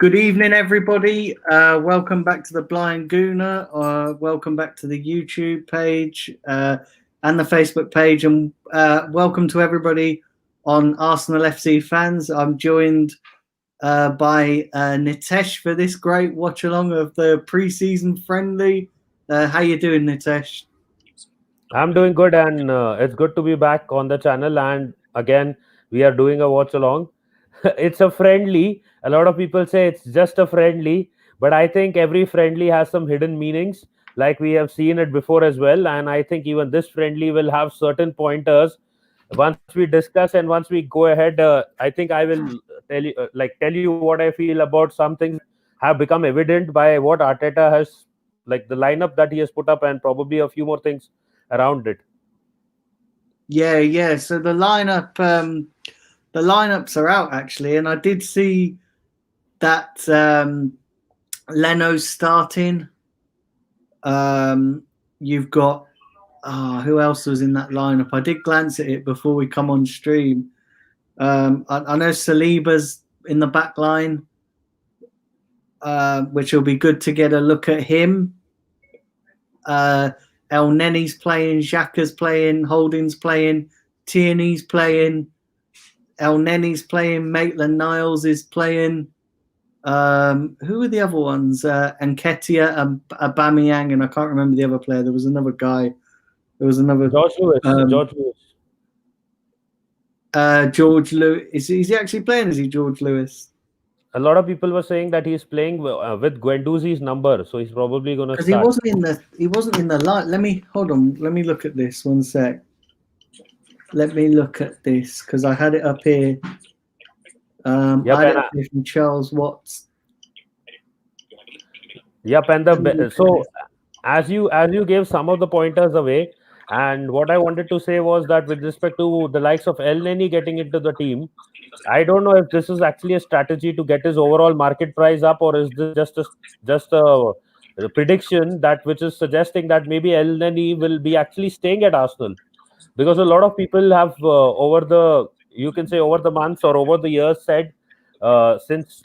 Good evening, everybody. Welcome back to the Blind Gooner. Welcome back to the YouTube page and the Facebook page, and welcome to everybody on Arsenal FC fans. I'm joined by Nitesh for this great watch along of the pre-season friendly. How you doing, Nitesh? I'm doing good, and it's good to be back on the channel. And again, we are doing a watch along. It's a friendly. A lot of people say it's just a friendly, but I think every friendly has some hidden meanings, like we have seen it before as well. And I think even this friendly will have certain pointers. Once we discuss and once we go ahead, I think I will tell you what I feel about some things have become evident by what Arteta has, like the lineup that he has put up, and probably a few more things around it. Yeah. So the lineups are out actually, and I did see that Leno's starting. You've got who else was in that lineup? I did glance at it before we come on stream. I know Saliba's in the back line, which will be good to get a look at him. El Neni's playing, Xhaka's playing, Holding's playing, Tierney's playing, El Neni's playing, Maitland-Niles is playing. Who are the other ones? Nketiah and Aubameyang, and I can't remember the other player. There was another guy. There was another George Lewis. George Lewis. Is he actually playing? Is he George Lewis? A lot of people were saying that he's playing with Guendouzi's number, so he's probably going to start. Because he wasn't in the line. Let me hold on. Let me look at this 1 sec. Let me look at this because I had it up here. I had it up here from Charles Watts. Yep, and so as you gave some of the pointers away, and what I wanted to say was that with respect to the likes of El Neni getting into the team, I don't know if this is actually a strategy to get his overall market price up, or is this just a prediction that which is suggesting that maybe El Neni will be actually staying at Arsenal, because a lot of people have over the months or over the years said since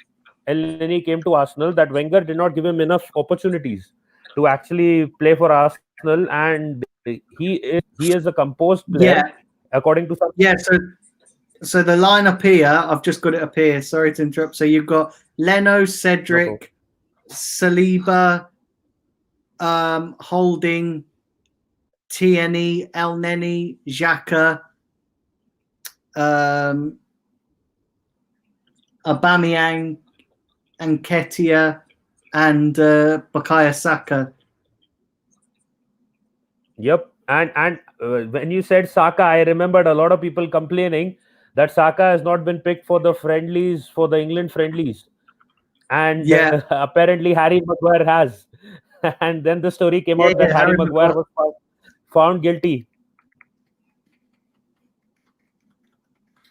El Neni came to Arsenal that Wenger did not give him enough opportunities to actually play for Arsenal, and he is a composed player according to some. So the lineup here, I've just got it up here. Sorry to interrupt. So you've got Leno, Cedric, Saliba, Holding, Tierney, El Neni, Xhaka, Aubameyang, Nketiah, and Bukayo Saka. Yep, and when you said Saka, I remembered a lot of people complaining that Saka has not been picked for the friendlies, for the England friendlies, and apparently Harry Maguire has. And then the story came out that Harry Maguire was found guilty.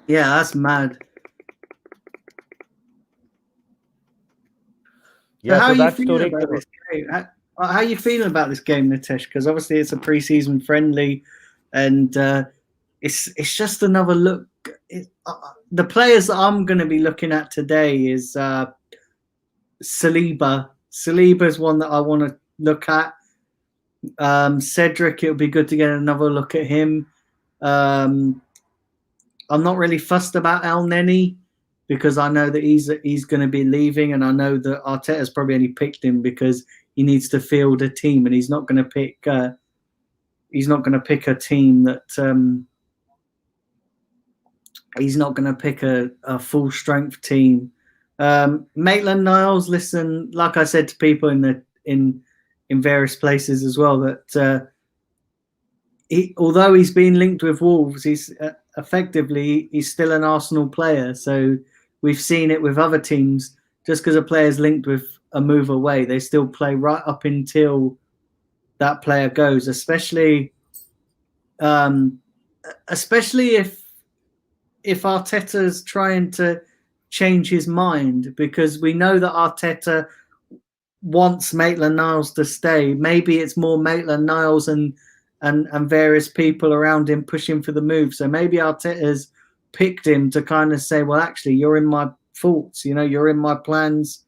Yeah, that's mad. Yeah, so how are you feeling about this game? How are you feeling about this game, Nitesh? Because obviously it's a pre-season friendly, and it's just another look. The players that I'm going to be looking at today is Saliba. Saliba is one that I want to look at. Cedric, it would be good to get another look at him. I'm not really fussed about El Neni because I know that he's going to be leaving, and I know that Arteta's probably only picked him because he needs to field a team, and he's not going to pick. He's not going to pick a team that. He's not going to pick a full strength team. Maitland-Niles, listen, like I said to people in various places as well, that although he's been linked with Wolves, he's effectively he's still an Arsenal player. So we've seen it with other teams. Just because a player's linked with a move away, they still play right up until that player goes. Especially if Arteta's trying to change his mind, because we know that Arteta wants Maitland-Niles to stay. Maybe it's more Maitland-Niles and various people around him pushing for the move. So maybe Arteta's picked him to kind of say, well, actually, you're in my thoughts, you're in my plans.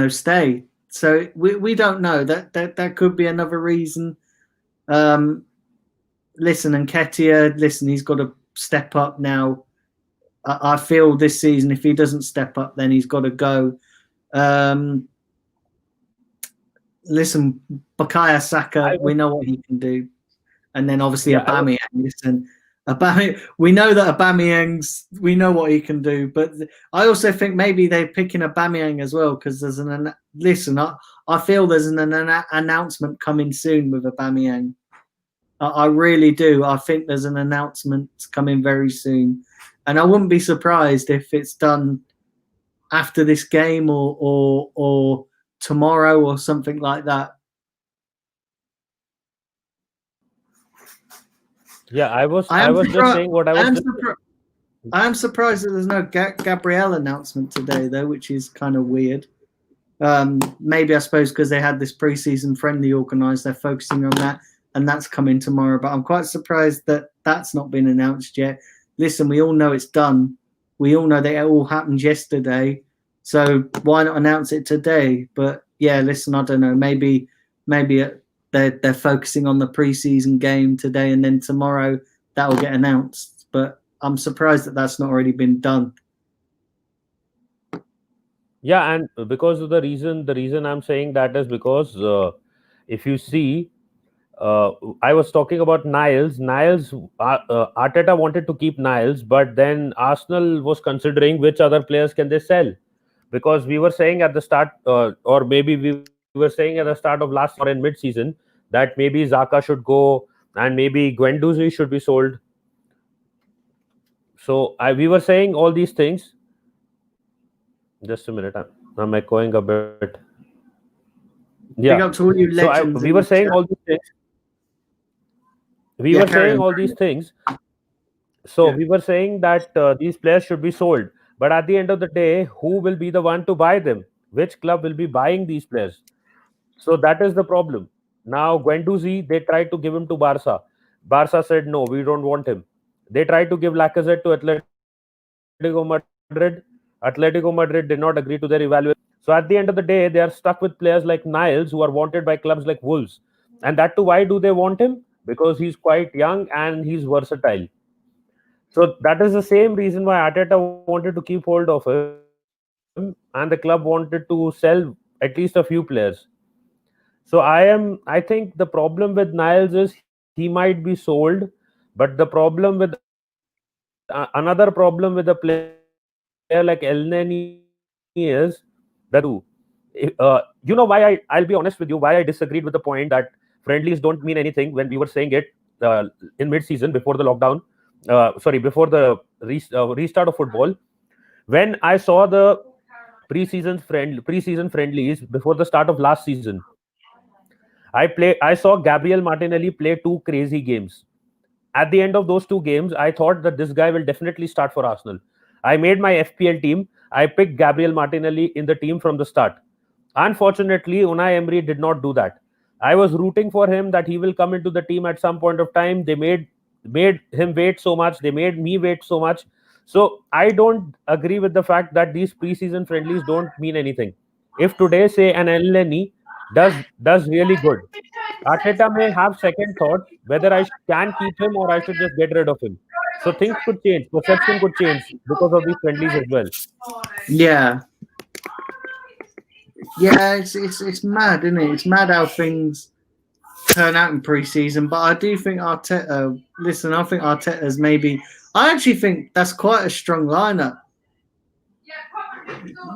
stay. So we don't know. That could be another reason. Listen, Nketiah, listen, he's got to step up now. I feel this season, if he doesn't step up, then he's got to go. Listen, Bukayo Saka, we know what he can do. And then obviously Aubameyang. Listen, Aubameyang, we know that Aubameyang's, we know what he can do. But I also think maybe they're picking Aubameyang as well because there's I feel there's an announcement coming soon with Aubameyang. I really do. I think there's an announcement coming very soon. And I wouldn't be surprised if it's done after this game or tomorrow or something like that. Yeah, I was just saying what I was. I am surprised that there's no Gabriel announcement today, though, which is kind of weird. Maybe I suppose because they had this preseason friendly organised, they're focusing on that, and that's coming tomorrow. But I'm quite surprised that that's not been announced yet. Listen, we all know it's done. We all know that it all happened yesterday. So why not announce it today? But yeah, listen, I don't know. Maybe they're focusing on the preseason game today, and then tomorrow that will get announced. But I'm surprised that that's not already been done. Yeah, and because of the reason I'm saying that is because if you see, I was talking about Niles. Arteta wanted to keep Niles, but then Arsenal was considering which other players can they sell, because we were saying at the start, or maybe we were saying at the start of last season or in mid-season that maybe Xhaka should go and maybe Guendouzi should be sold. So we were saying all these things. Just a minute, I'm echoing a bit. Yeah. So we were saying all these things. We were saying all these things. So we were saying that these players should be sold. But at the end of the day, who will be the one to buy them? Which club will be buying these players? So that is the problem. Now, Guendouzi, they tried to give him to Barca. Barca said, no, we don't want him. They tried to give Lacazette to Atletico Madrid. Atletico Madrid did not agree to their evaluation. So at the end of the day, they are stuck with players like Niles who are wanted by clubs like Wolves. And that too, why do they want him? Because he's quite young and he's versatile. So that is the same reason why Arteta wanted to keep hold of him and the club wanted to sell at least a few players. So I think the problem with Niles is he might be sold, but the problem with another problem with a player like Elneny is that you know why I'll be honest with you why I disagreed with the point that friendlies don't mean anything when we were saying it in mid-season before the lockdown. Before the restart of football. When I saw the preseason friendlies before the start of last season, I saw Gabriel Martinelli play 2 crazy games. At the end of those 2 games, I thought that this guy will definitely start for Arsenal. I made my FPL team. I picked Gabriel Martinelli in the team from the start. Unfortunately, Unai Emery did not do that. I was rooting for him that he will come into the team at some point of time. They made him wait so much. They made me wait so much. So I don't agree with the fact that these preseason friendlies don't mean anything. If today, say, an Elneny does really good, Arteta may have second thoughts whether I can keep him or I should just get rid of him. So things could change. Perception could change because of these friendlies as well. Yeah. Yeah, it's mad, isn't it? It's mad how things turn out in pre-season. But I do think Arteta. Listen, I think Arteta's maybe. I actually think that's quite a strong lineup.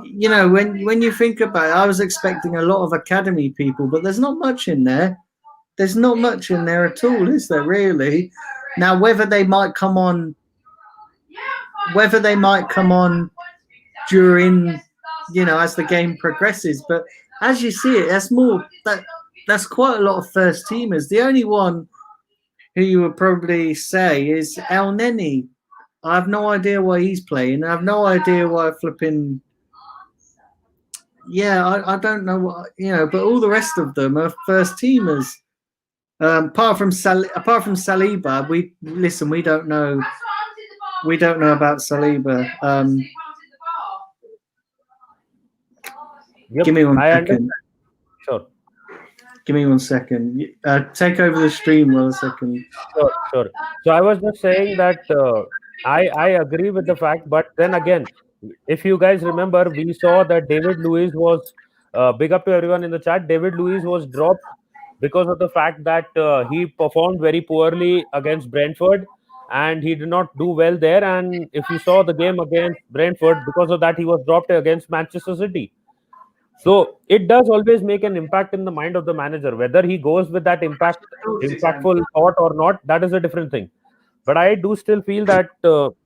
You know, when you think about it, I was expecting a lot of academy people, but there's not much in there. There's not much in there at all, is there? Really? Now, whether they might come on during, as the game progresses. But as you see it, that's quite a lot of first teamers. The only one who you would probably say is Elneny. I have no idea why he's playing. I have no idea why flipping. Yeah, I don't know what but all the rest of them are first teamers. Apart from Saliba, we don't know. We don't know about Saliba. Yep, Give me one I second. understand. Sure. Give me 1 second. Take over the stream 1 second. Sure, sure. So I was just saying that I agree with the fact, but then again, if you guys remember, we saw that David Luiz was big up to everyone in the chat. David Luiz was dropped because of the fact that he performed very poorly against Brentford, and he did not do well there. And if you saw the game against Brentford, because of that, he was dropped against Manchester City. So it does always make an impact in the mind of the manager. Whether he goes with that impactful thought or not, that is a different thing. But I do still feel that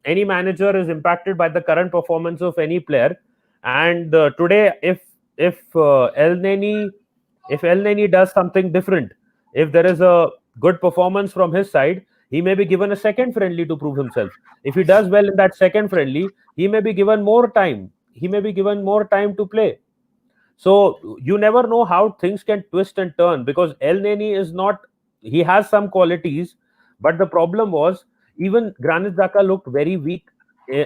any manager is impacted by the current performance of any player. And today, if El Neni does something different, if there is a good performance from his side, he may be given a second friendly to prove himself. If he does well in that second friendly, he may be given more time. He may be given more time to play. So you never know how things can twist and turn because El Neni is not. He has some qualities, but the problem was even Granit Xhaka looked very weak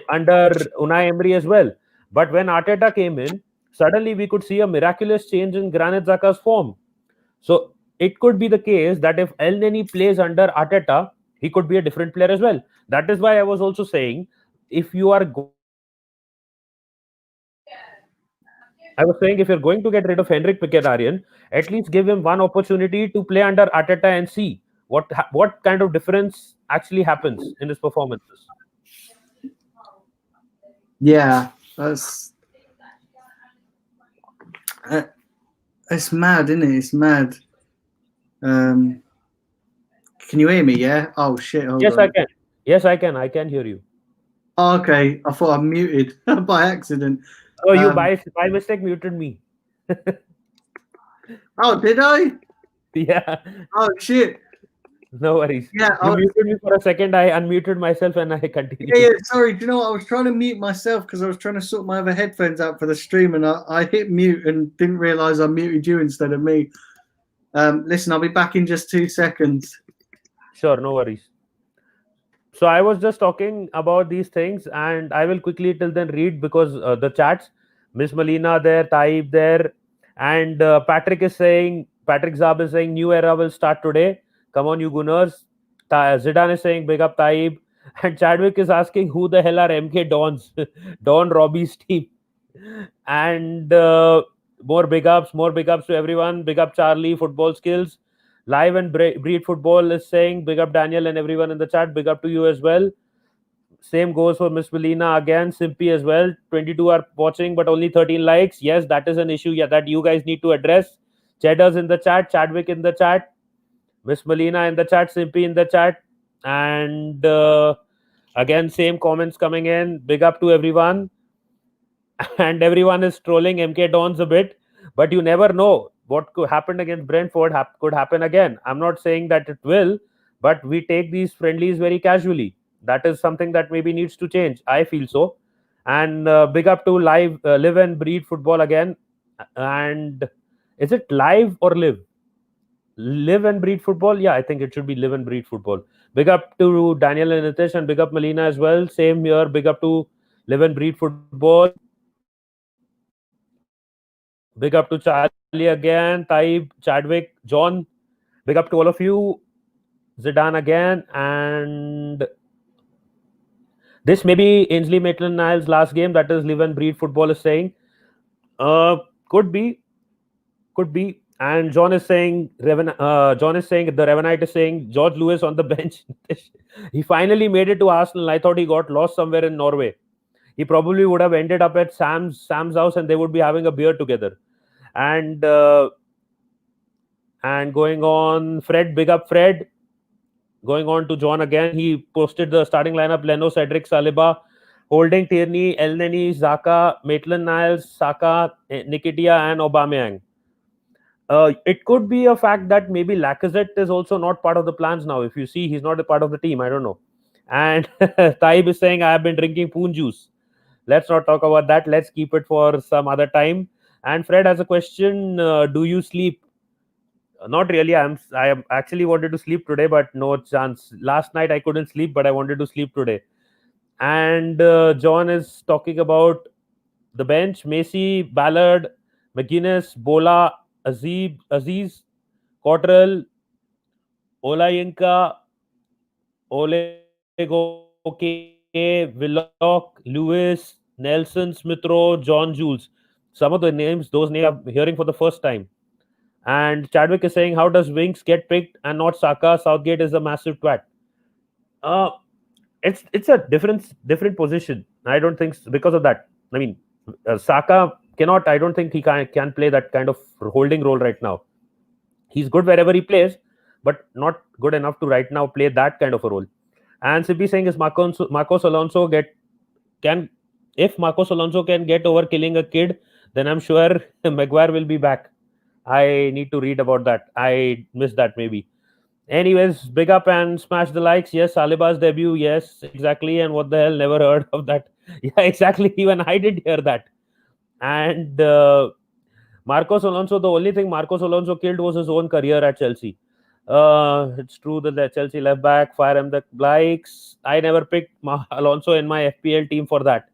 under Unai Emery as well. But when Arteta came in, suddenly we could see a miraculous change in Granit Xhaka's form. So it could be the case that if El Neni plays under Arteta, he could be a different player as well. That is why I was also saying if you are going to get rid of Henrik Mkhitaryan, I was saying if you're going to get rid of Henrik Mkhitaryan, at least give him one opportunity to play under Arteta and see what kind of difference actually happens in his performances. Yeah, that's uh, it's mad, isn't it? It's mad. Um, can you hear me? Yeah. Oh shit! Hold Yes, I on. can. Yes, I can. I can hear you. Oh, okay, I thought I muted by accident. Oh, you by mistake muted me. Oh, did I? Yeah. Oh shit! No worries. Yeah, You muted me for a second. I unmuted myself and I continued. yeah. Sorry, do you know what? I was trying to mute myself because I was trying to sort my other headphones out for the stream, and I hit mute and didn't realize I muted you instead of me. Listen, I'll be back in just 2 seconds. Sure, no worries. So I was just talking about these things, and I will quickly till then read because the chats, Miss Melina there, Taib there, and Patrick Zab is saying new era will start today. Come on, you Gunners. Zidane is saying big up Taib, and Chadwick is asking who the hell are MK Dons, Don Robbie's team, and more big ups to everyone. Big up Charlie, football skills. Live and Breed Football is saying big up Daniel and everyone in the chat. Big up to you as well. Same goes for Miss Melina again. Simpy as well. 22 are watching, but only 13 likes. Yes, that is an issue. Yeah, that you guys need to address. Cheddar's in the chat. Chadwick in the chat. Miss Melina in the chat. Simpy in the chat. And again, same comments coming in. Big up to everyone. And everyone is trolling MK Dons a bit, but you never know what could happen against Brentford could happen again. I'm not saying that it will, but we take these friendlies very casually. That is something that maybe needs to change. I feel so. And big up to live and breed football again. And is it live or live? Live and breed football? Yeah, I think it should be live and breed football. Big up to Daniel and Nitish and big up Melina as well. Same here. Big up to live and breed football. Big up to Charlie again, Taib, Chadwick, John. Big up to all of you. Zidane again. And this may be Ainsley Maitland-Niles' last game. That is Live and Breed Football is saying. Could be. Could be. And John is saying, the Revenite is saying, George Lewis on the bench. He finally made it to Arsenal. I thought he got lost somewhere in Norway. He probably would have ended up at Sam's house and they would be having a beer together. And going on, Fred, big up Fred. Going on to John again, he posted the starting lineup: Leno, Cedric, Saliba, Holding, Tierney, Elneny, Xhaka, Maitland-Niles, Saka, Nketiah, and Aubameyang. It could be a fact that maybe Lacazette is also not part of the plans now. If you see, he's not a part of the team. I don't know. And Taib is saying, I have been drinking poon juice. Let's not talk about that. Let's keep it for some other time. And Fred has a question. Do you sleep? Not really. I am actually wanted to sleep today, but no chance. Last night I couldn't sleep, but I wanted to sleep today. And John is talking about the bench: Messi, Ballard, McGuinness, Bola, Aziz, Cottrell, Olayinka, Olegoke, Willock, Lewis, Nelson, Smithrow, John Jules. Some of the names, those names I'm hearing for the first time. And Chadwick is saying, how does Winks get picked and not Saka? Southgate is a massive twat. Uh, it's a different position. I don't think because of that. I mean, Saka cannot. I don't think he can play that kind of holding role right now. He's good wherever he plays, but not good enough to right now play that kind of a role. And Sippy saying is Marcos Alonso can if Marcos Alonso can get over killing a kid, then I'm sure Maguire will be back. I need to read about that. I missed that maybe. Anyways, big up and smash the likes. Yes, Saliba's debut. Yes, exactly. And what the hell? Never heard of that. Yeah, exactly. Even I did hear that. And Marcos Alonso, the only thing Marcos Alonso killed was his own career at Chelsea. It's true that the Chelsea left back, fire him the likes. I never picked Alonso in my FPL team for that.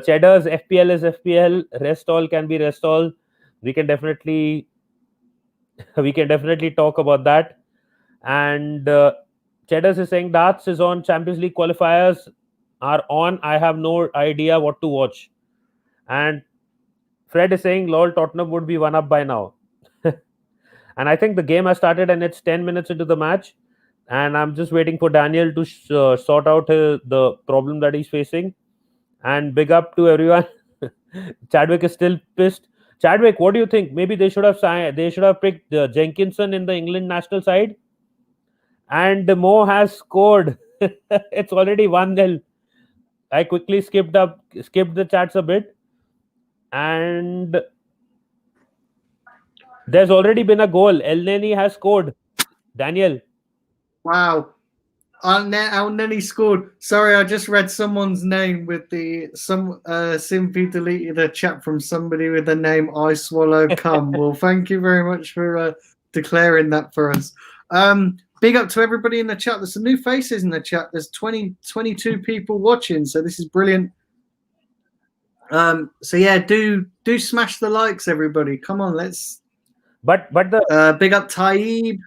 Cheddar's FPL is FPL. Rest all can be rest all. We can definitely talk about that. And Cheddar's is saying Darts is on. Champions League qualifiers are on. I have no idea what to watch. And Fred is saying, lol, Tottenham would be one up by now. And I think the game has started and it's 10 minutes into the match. And I'm just waiting for Daniel to sort out the problem that he's facing. And big up to everyone. Chadwick is still pissed. Chadwick, what do you think? Maybe they should have picked Jenkinson in the England national side. And Mo has scored. It's already 1-0. I quickly skipped the chats a bit. And there's already been a goal. El Neni has scored. Daniel. Wow. El Neni scored. Sorry, I just read someone's name with Simpy deleted a chat from somebody with the name I Swallow Cum. Well, thank you very much for declaring that for us. Big up to everybody in the chat. There's some new faces in the chat. There's 22 people watching, so this is brilliant. So yeah, do smash the likes, everybody. Come on, let's. But the big up Taib.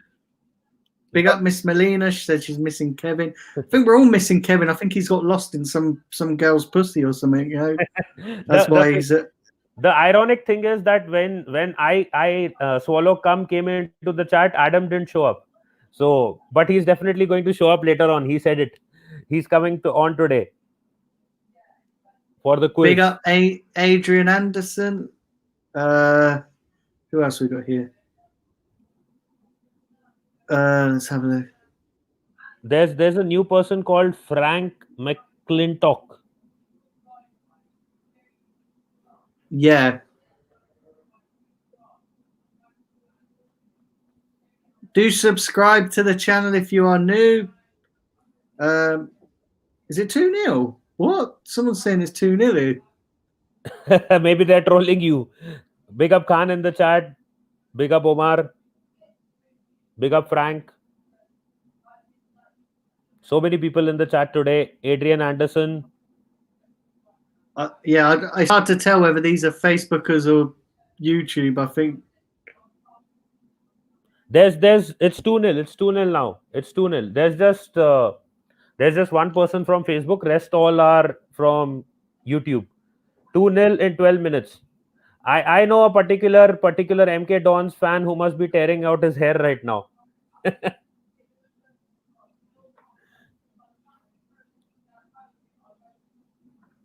Big up Miss Melina. She said she's missing Kevin. I think we're all missing Kevin. I think he's got lost in some girl's pussy or something. You know, that's why he's. The ironic thing is that when I Swallow Cum came into the chat, Adam didn't show up. So, but he's definitely going to show up later on. He said it. He's coming on today for the quiz. Big up Adrian Anderson. Who else we got here? Let's have a look. There's a new person called Frank McClintock. Yeah. Do subscribe to the channel if you are new. Is it 2-0? What? Someone's saying it's 2-0. Maybe they're trolling you. Big up Khan in the chat. Big up Omar. Big up Frank. So many people in the chat today. Adrian Anderson. Yeah, it's hard to tell whether these are Facebookers or YouTube. I think it's 2-0. It's 2-0 now. It's 2-0. There's just one person from Facebook. Rest all are from YouTube. 2-0 in 12 minutes. I know a particular MK Dons fan who must be tearing out his hair right now.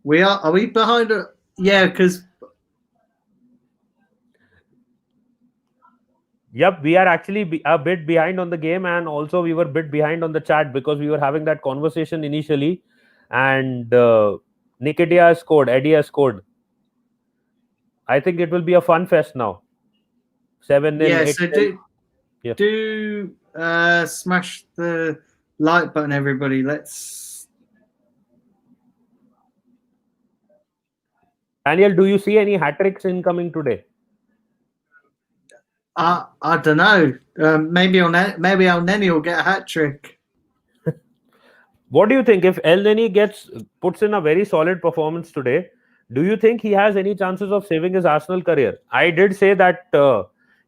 Are we behind? Yeah, because. Yep, we are actually a bit behind on the game, and also we were a bit behind on the chat because we were having that conversation initially, and Nikitia has scored, Eddie has scored. I think it will be a fun fest now. 7-0. Yeah, so do smash the like button, everybody. Let's. Daniel, do you see any hat tricks incoming today? I don't know. Maybe El Neni will get a hat trick. What do you think if El Neni puts in a very solid performance today? Do you think he has any chances of saving his Arsenal career? I did say that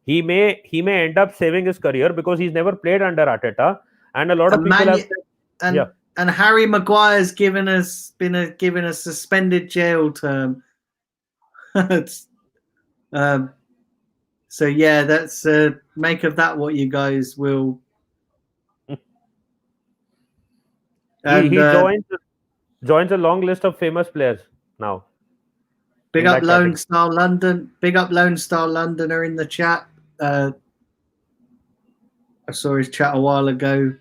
he may end up saving his career because he's never played under Arteta, and a lot of people have said, yeah. And Harry Maguire's given a suspended jail term. So yeah, that's make of that what you guys will. And, he joins a long list of famous players now. Big up Lone Star London. Big up Lone Star Londoner in the chat. I saw his chat a while ago.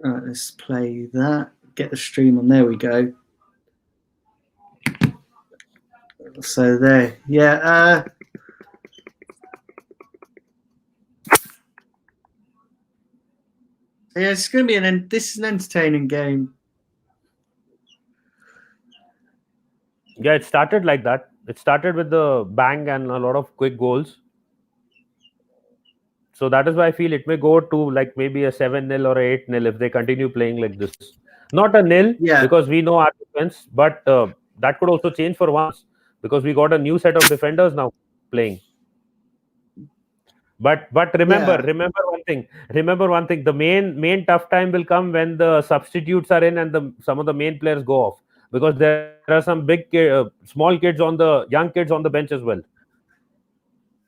Let's play that. Get the stream on. There we go. So there, yeah. Yeah, it's going to be this is an entertaining game. Yeah, it started like that. It started with the bang and a lot of quick goals. So that is why I feel it may go to like maybe a 7-0 or 8-0 if they continue playing like this. Not a nil, because we know our defense, but that could also change for once because we got a new set of defenders now playing. But remember one thing. Remember one thing. The main tough time will come when the substitutes are in and some of the main players go off, because there are some big small kids young kids on the bench as well.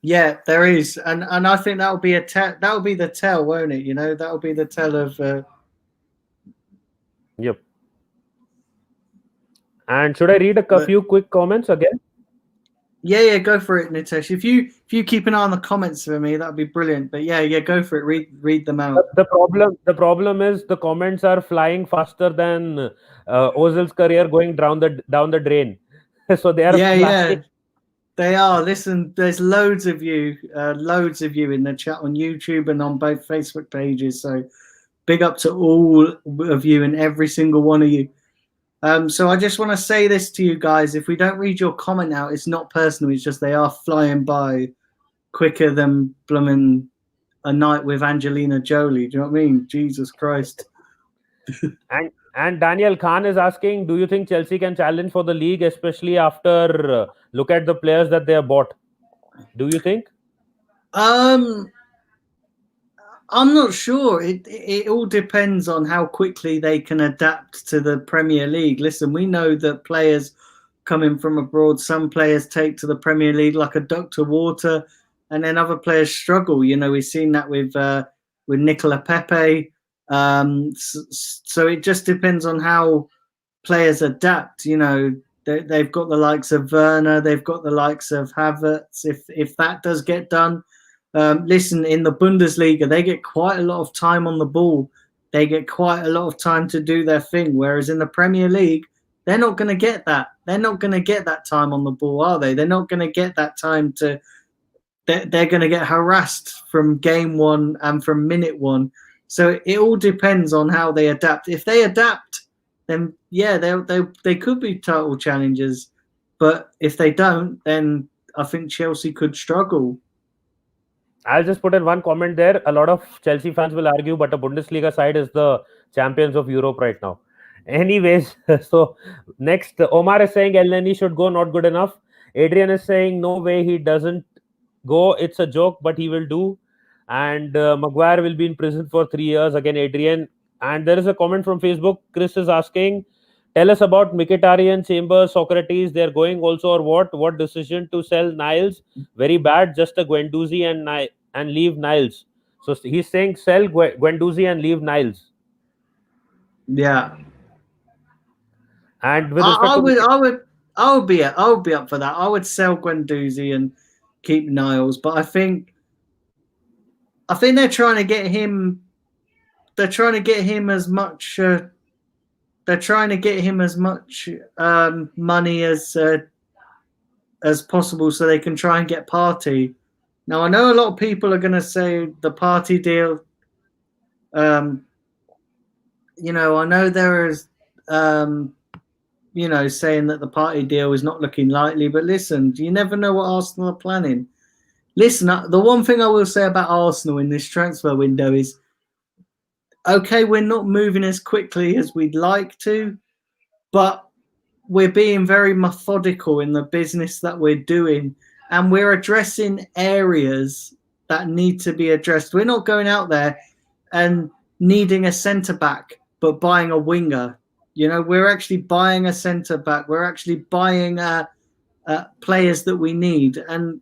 Yeah, there is, and I think that will be that will be the tell, won't it? You know, that will be the tell of. Yep. And should I read a few quick comments again? Yeah, go for it, Nitesh. If you keep an eye on the comments for me, that'd be brilliant. But yeah, go for it. Read them out. The problem is the comments are flying faster than Ozil's career going down the drain. So they are flying. Yeah. They are. Listen, there's loads of you in the chat on YouTube and on both Facebook pages. So big up to all of you and every single one of you. So I just want to say this to you guys. If we don't read your comment out, it's not personal. It's just they are flying by quicker than blooming a night with Angelina Jolie. Do you know what I mean? Jesus Christ. And Daniel Khan is asking, do you think Chelsea can challenge for the league, especially after look at the players that they have bought? Do you think? I'm not sure. It all depends on how quickly they can adapt to the Premier League. Listen, we know that players coming from abroad, some players take to the Premier League like a duck to water, and then other players struggle. You know, we've seen that with Nicola Pepe. So it just depends on how players adapt. You know, they've got the likes of Werner, they've got the likes of Havertz. If that does get done. Listen, in the Bundesliga, they get quite a lot of time on the ball. They get quite a lot of time to do their thing. Whereas in the Premier League, they're not going to get that. They're not going to get that time on the ball, are they? They're not going to get that time to. They're going to get harassed from game one and from minute one. So it all depends on how they adapt. If they adapt, then yeah, they could be title challengers. But if they don't, then I think Chelsea could struggle. I'll just put in one comment there. A lot of Chelsea fans will argue, but the Bundesliga side is the champions of Europe right now. Anyways, so next, Omar is saying Elneny should go, not good enough. Adrian is saying no way he doesn't go. It's a joke, but he will do. And Maguire will be in prison for 3 years. Again, Adrian. And there is a comment from Facebook. Chris is asking, tell us about Mkhitaryan, Chambers, Socrates. They're going also or what? What decision to sell Niles? Very bad. Just a Guendouzi and leave Niles. So he's saying sell Guendouzi and leave Niles. Yeah. And with I would be up for that. I would sell Guendouzi and keep Niles, but I think they're trying to get him. They're trying to get him as much. They're trying to get him as much money as possible, so they can try and get Partey. Now I know a lot of people are going to say the Partey deal. You know, I know there is. You know, saying that the Partey deal is not looking likely, but listen, you never know what Arsenal are planning. Listen, the one thing I will say about Arsenal in this transfer window is okay, we're not moving as quickly as we'd like to, but we're being very methodical in the business that we're doing, and we're addressing areas that need to be addressed. We're not going out there and needing a centre back but buying a winger. You know, we're actually buying a centre back. We're actually buying players that we need, and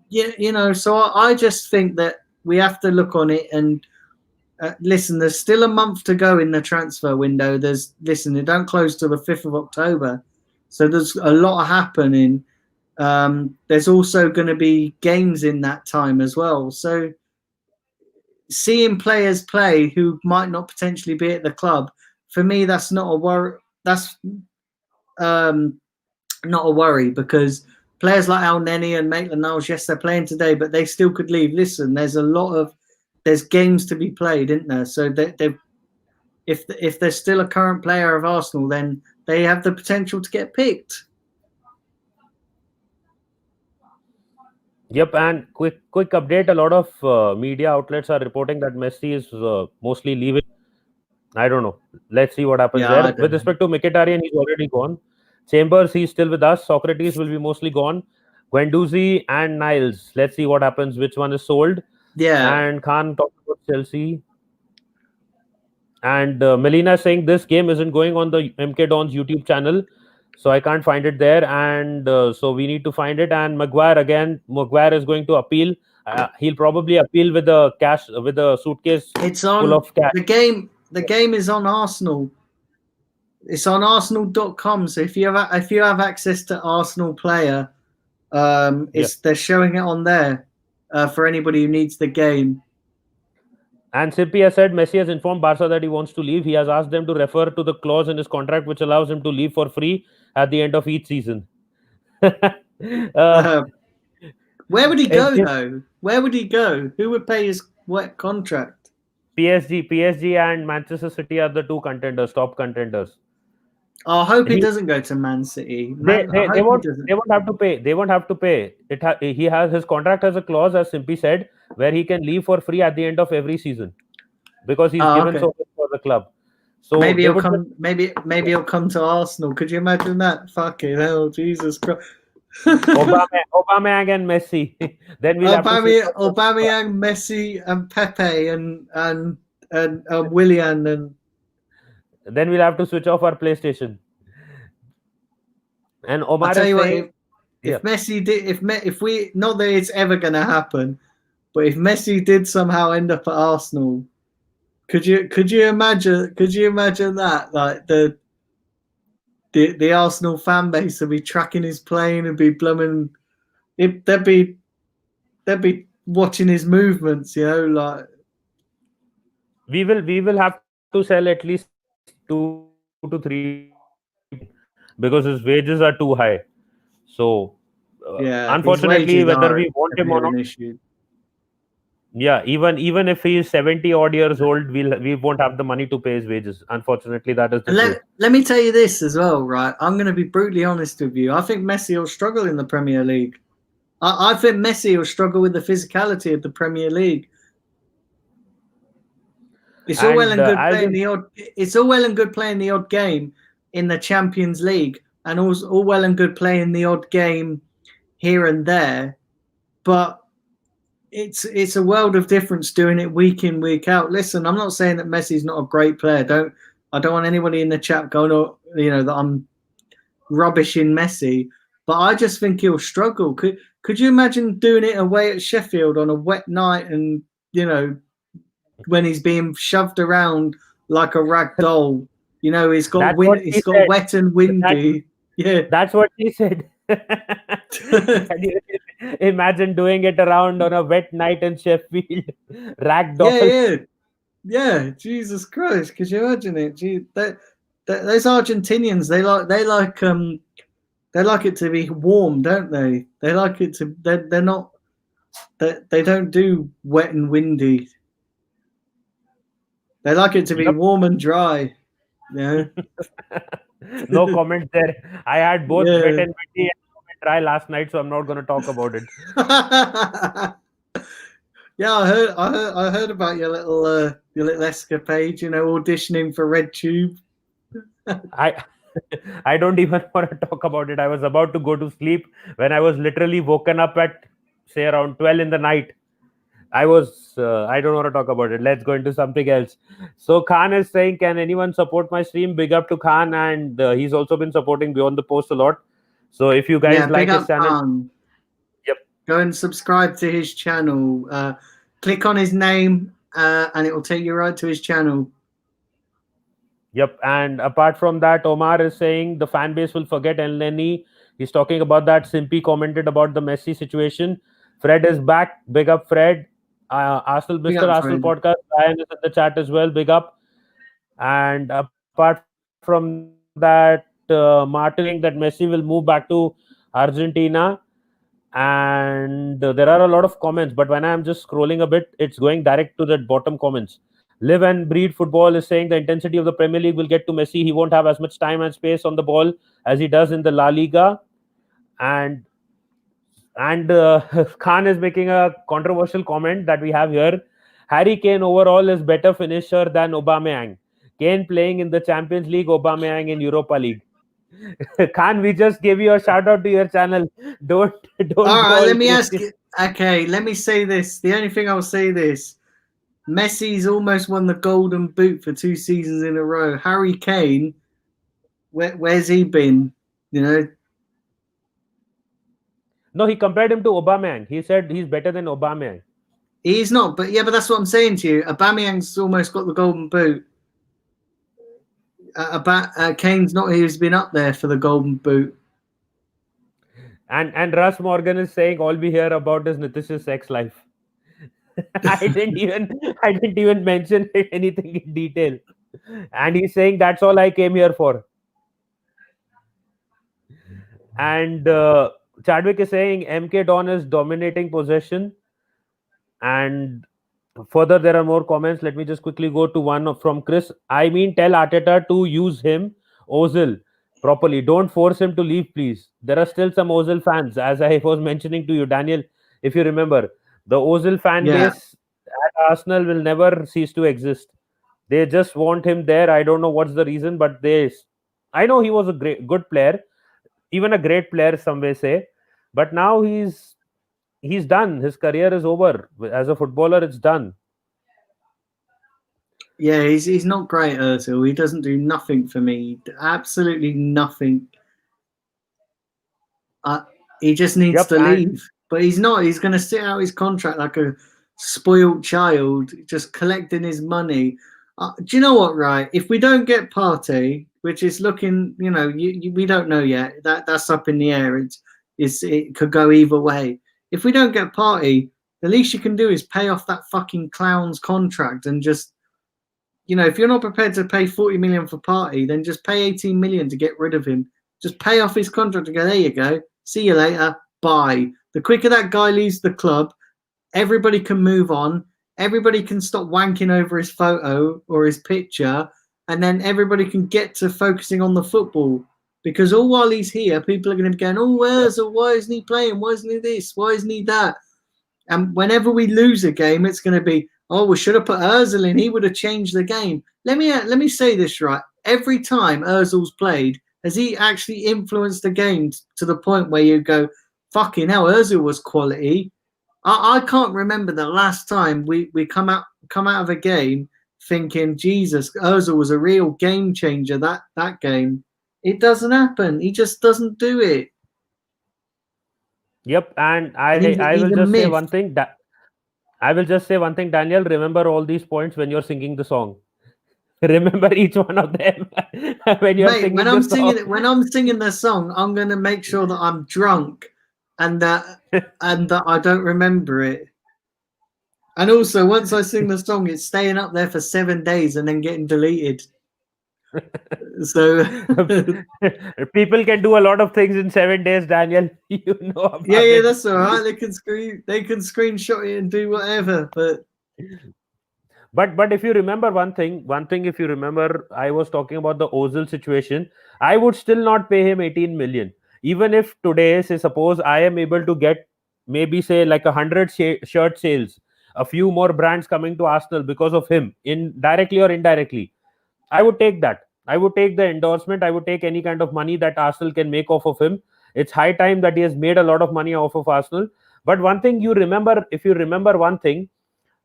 you know. So I just think that we have to look on it and listen. There's still a month to go in the transfer window. They don't close till the 5th of October, so there's a lot happening. There's also going to be games in that time as well. So seeing players play who might not potentially be at the club, for me, that's not a worry. That's not a worry, because players like Al Neni and Maitland-Niles, yes, they're playing today, but they still could leave. Listen, there's games to be played, isn't there? So if there's still a current player of Arsenal, then they have the potential to get picked. Yep, and quick update. A lot of media outlets are reporting that Messi is mostly leaving. I don't know. Let's see what happens there. With respect to Mkhitaryan, he's already gone. Chambers, he's still with us. Socrates will be mostly gone. Guendouzi and Niles. Let's see what happens. Which one is sold? Yeah. And Khan talked about Chelsea. And Melina saying this game isn't going on the MK Don's YouTube channel, so I can't find it there. And so we need to find it. And Maguire is going to appeal. He'll probably appeal with a suitcase full of cash. The game is on Arsenal. It's on Arsenal.com. So if you have access to Arsenal Player, they're showing it on there for anybody who needs the game. And Sippy has said Messi has informed Barca that he wants to leave. He has asked them to refer to the clause in his contract which allows him to leave for free at the end of each season. Where would he go though? Where would he go? Who would pay his contract? PSG and Manchester City are the two top contenders. I hope he doesn't go to Man City. They won't have to pay. They won't have to pay. His contract has a clause, as Simpy said, where he can leave for free at the end of every season, because he's given so much for the club. So maybe he'll come. Maybe he'll come to Arsenal. Could you imagine that? Fucking hell, Jesus Christ! Aubameyang and Messi. Then we'll Aubameyang, Messi, and Pepe, and Willian, and then we'll have to switch off our PlayStation. And Omar, I'll tell you what, if Messi did, if we, not that it's ever going to happen, but if Messi did somehow end up at Arsenal, could you imagine that, like the Arsenal fan base would be tracking his plane and be blooming, they'd be watching his movements, you know, like. We will have to sell at least 2 to 3 because his wages are too high. So unfortunately, whether we want him or not, even if he is 70 odd years old, we won't have the money to pay his wages. Unfortunately, that is the truth. Let me tell you this as well, right? I'm going to be brutally honest with you. I think Messi will struggle in the Premier League. I think Messi will struggle with the physicality of the Premier League. It's all well and good playing the odd. It's all well and good playing the odd game in the Champions League, and all well and good playing the odd game here and there, but it's a world of difference doing it week in, week out. Listen, I'm not saying that Messi's not a great player. I don't want anybody in the chat going, that I'm rubbish in Messi, but I just think he'll struggle. Could you imagine doing it away at Sheffield on a wet night, and when he's being shoved around like a rag doll? He's got wet and windy. That's what he said. Can you imagine doing it around on a wet night in Sheffield? Rag doll. Yeah. Jesus Christ! Could you imagine it? Those Argentinians, they like it to be warm, don't they? They like it to. They're not. They don't do wet and windy. They like it to be warm and dry. Yeah. No comment there. I had both wet and windy and dry last night, so I'm not going to talk about it. Yeah, I heard about your little escapade. You know, auditioning for Red Tube. I I don't even want to talk about it. I was about to go to sleep when I was literally woken up at say around 12 in the night. I don't want to talk about it. Let's go into something else. So Khan is saying, can anyone support my stream? Big up to Khan, and he's also been supporting Beyond the Post a lot. So if you Yeah, guys big like his up channel, Khan. yep, Go and subscribe to his channel. Click on his name, and it will take you right to his channel. yep. And apart from that, Omar is saying the fan base will forget El Neni. He's talking about that. Simpy commented about the Messi situation. Fred is back. Big up, Fred. Arsenal, Big Mr. up, Arsenal Fred. podcast. Ryan is in the chat as well. Big up. And apart from that, Martin is saying that Messi will move back to Argentina. And there are a lot of comments, but when I'm just scrolling a bit, it's going direct to the bottom comments. Live and breed football is saying the intensity of the Premier League will get to Messi. He won't have as much time and space on the ball as he does in the La Liga. And Khan is making a controversial comment that we have here. Harry Kane overall is better finisher than Aubameyang. Kane playing in the Champions League, Aubameyang in Europa League. Khan, we just gave you a shout out to your channel. Don't All don't go right, all let me ask. crazy. Okay, let me say this. The only thing I'll say this: Messi's almost won the Golden Boot for 2 seasons in a row. Harry Kane, where's he been? You know, No, he compared him to Aubameyang. He said he's better than Aubameyang. he's not. But yeah, but that's what I'm saying to you. Aubameyang's almost got the Golden Boot. Kane's not. He's been up there for the Golden Boot. And Russ Morgan is saying all we hear about is Nitish's sex life. I didn't even mention anything in detail. And he's saying that's all I came here for. And Chadwick is saying MK Don is dominating possession. And further, there are more comments. Let me just quickly go to one from Chris. I mean, tell Arteta to use him, Ozil, properly. Don't force him to leave, please. There are still some Ozil fans, as I was mentioning to you, Daniel. If you remember, the Ozil fan Yeah, base at Arsenal will never cease to exist. They just want him there. I don't know what's the reason, but I know he was a good player, even a great player, some may say, but now he's done. His career is over as a footballer. It's done. yeah. He's not great, Özil. He doesn't do nothing for me. Absolutely nothing. He just needs Yep, to and leave. But he's not. He's going to sit out his contract like a spoiled child, just collecting his money. Do you know what? Right, if we don't get Partey, which is looking, we don't know yet. That's up in the air. It could go either way. If we don't get Partey, the least you can do is pay off that fucking clown's contract and just, if you're not prepared to pay 40 million for Partey, then just pay 18 million to get rid of him. Just pay off his contract and go, there you go. See you later. Bye. The quicker that guy leaves the club, everybody can move on. Everybody can stop wanking over his photo or his picture, and then everybody can get to focusing on the football. Because all while he's here, people are going to be going, oh, why isn't he playing? Why isn't he this? Why isn't he that? And whenever we lose a game, it's going to be, oh, we should have put Ozil in. He would have changed the game. Let me say this right. Every time Ozil's played, has he actually influenced the game to the point where you go, fucking hell, Ozil was quality? I can't remember the last time we come out of a game thinking, Jesus, Ozil was a real game changer that game. It doesn't happen. He just doesn't do it. yep, and And I will he's a just say myth. one thing that I will just say one thing, Daniel. Remember all these points when you're singing the song. Remember each one of them when you're Mate, singing the song. when I'm singing the song, I'm gonna make sure that I'm drunk and that I don't remember it. And also, once I sing the song, it's staying up there for 7 days and then getting deleted. So People can do a lot of things in 7 days, Daniel. You know about yeah, it. that's all right. They can screenshot it and do whatever. But if you remember one thing, if you remember, I was talking about the Ozil situation. I would still not pay him 18 million, even if today, say suppose I am able to get maybe say like 100 shirt sales. a few more brands coming to Arsenal because of him, directly or indirectly, I would take that. I would take the endorsement. I would take any kind of money that Arsenal can make off of him. It's high time that he has made a lot of money off of Arsenal. But one thing you remember, if you remember one thing,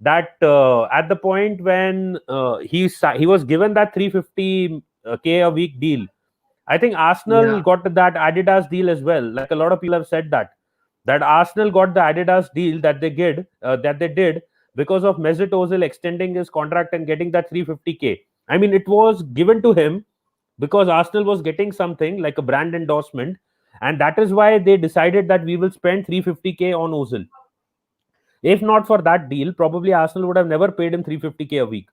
that at the point when he was given that 350k a week deal, I think Arsenal got that Adidas deal as well. Like a lot of people have said that Arsenal got the Adidas deal that they did because of Mesut Ozil extending his contract and getting that 350k. I mean, it was given to him because Arsenal was getting something like a brand endorsement, and that is why they decided that we will spend 350k on Ozil. If not for that deal, probably Arsenal would have never paid him 350k a week.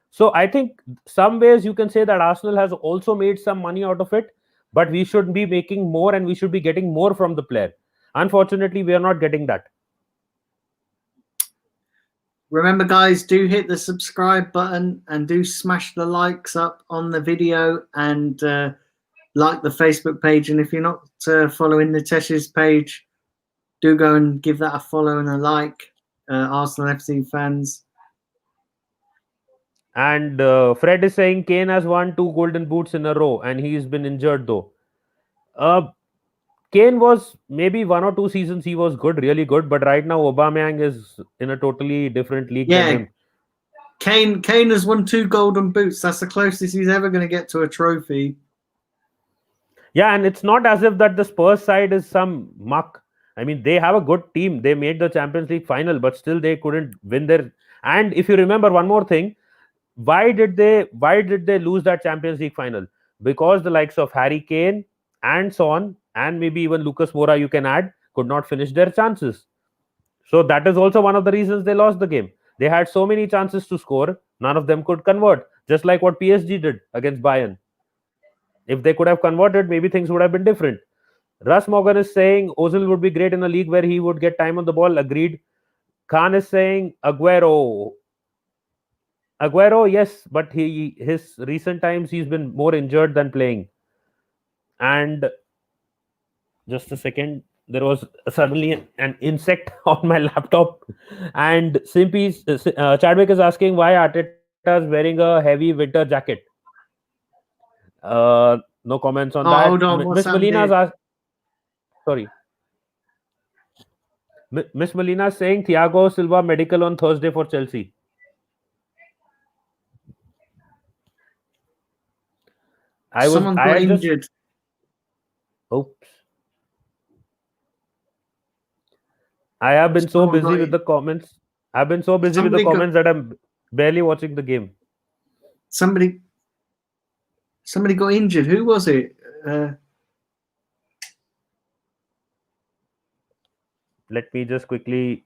So I think some ways you can say that Arsenal has also made some money out of it, but we should be making more and we should be getting more from the player. Unfortunately, we are not getting that. Remember, guys, do hit the subscribe button and do smash the likes up on the video and like the Facebook page. And if you're not following the Tesh's page, do go and give that a follow and a like, Arsenal FC fans. And Fred is saying Kane has won 2 golden boots in a row and he's been injured though. Kane was maybe 1 or 2 seasons he was good, really good, but right now Aubameyang is in a totally different league than him. Kane has won 2 golden boots. That's the closest he's ever going to get to a trophy. Yeah, and it's not as if that the Spurs side is some muck. I mean, they have a good team. They made the Champions League final, but still they couldn't win their. And if you remember one more thing, why did they lose that Champions League final? Because the likes of Harry Kane and Son and maybe even Lucas Moura, you can add, could not finish their chances. So that is also one of the reasons they lost the game. They had so many chances to score, none of them could convert, just like what PSG did against Bayern. If they could have converted, maybe things would have been different. Russ Morgan is saying Ozil would be great in a league where he would get time on the ball. Agreed. Khan is saying Aguero, yes, but his recent times he's been more injured than playing. And just a second, there was suddenly an insect on my laptop. And Chadwick is asking why Arteta is wearing a heavy winter jacket. No comments on that. Hold on, Miss Molina's asked. Sorry. Miss Molina is saying Thiago Silva medical on Thursday for Chelsea. Someone got injured. Oops. I have been so busy with the comments. I've been so busy with the comments that I'm barely watching the game. Somebody got injured. Who was it? Let me just quickly.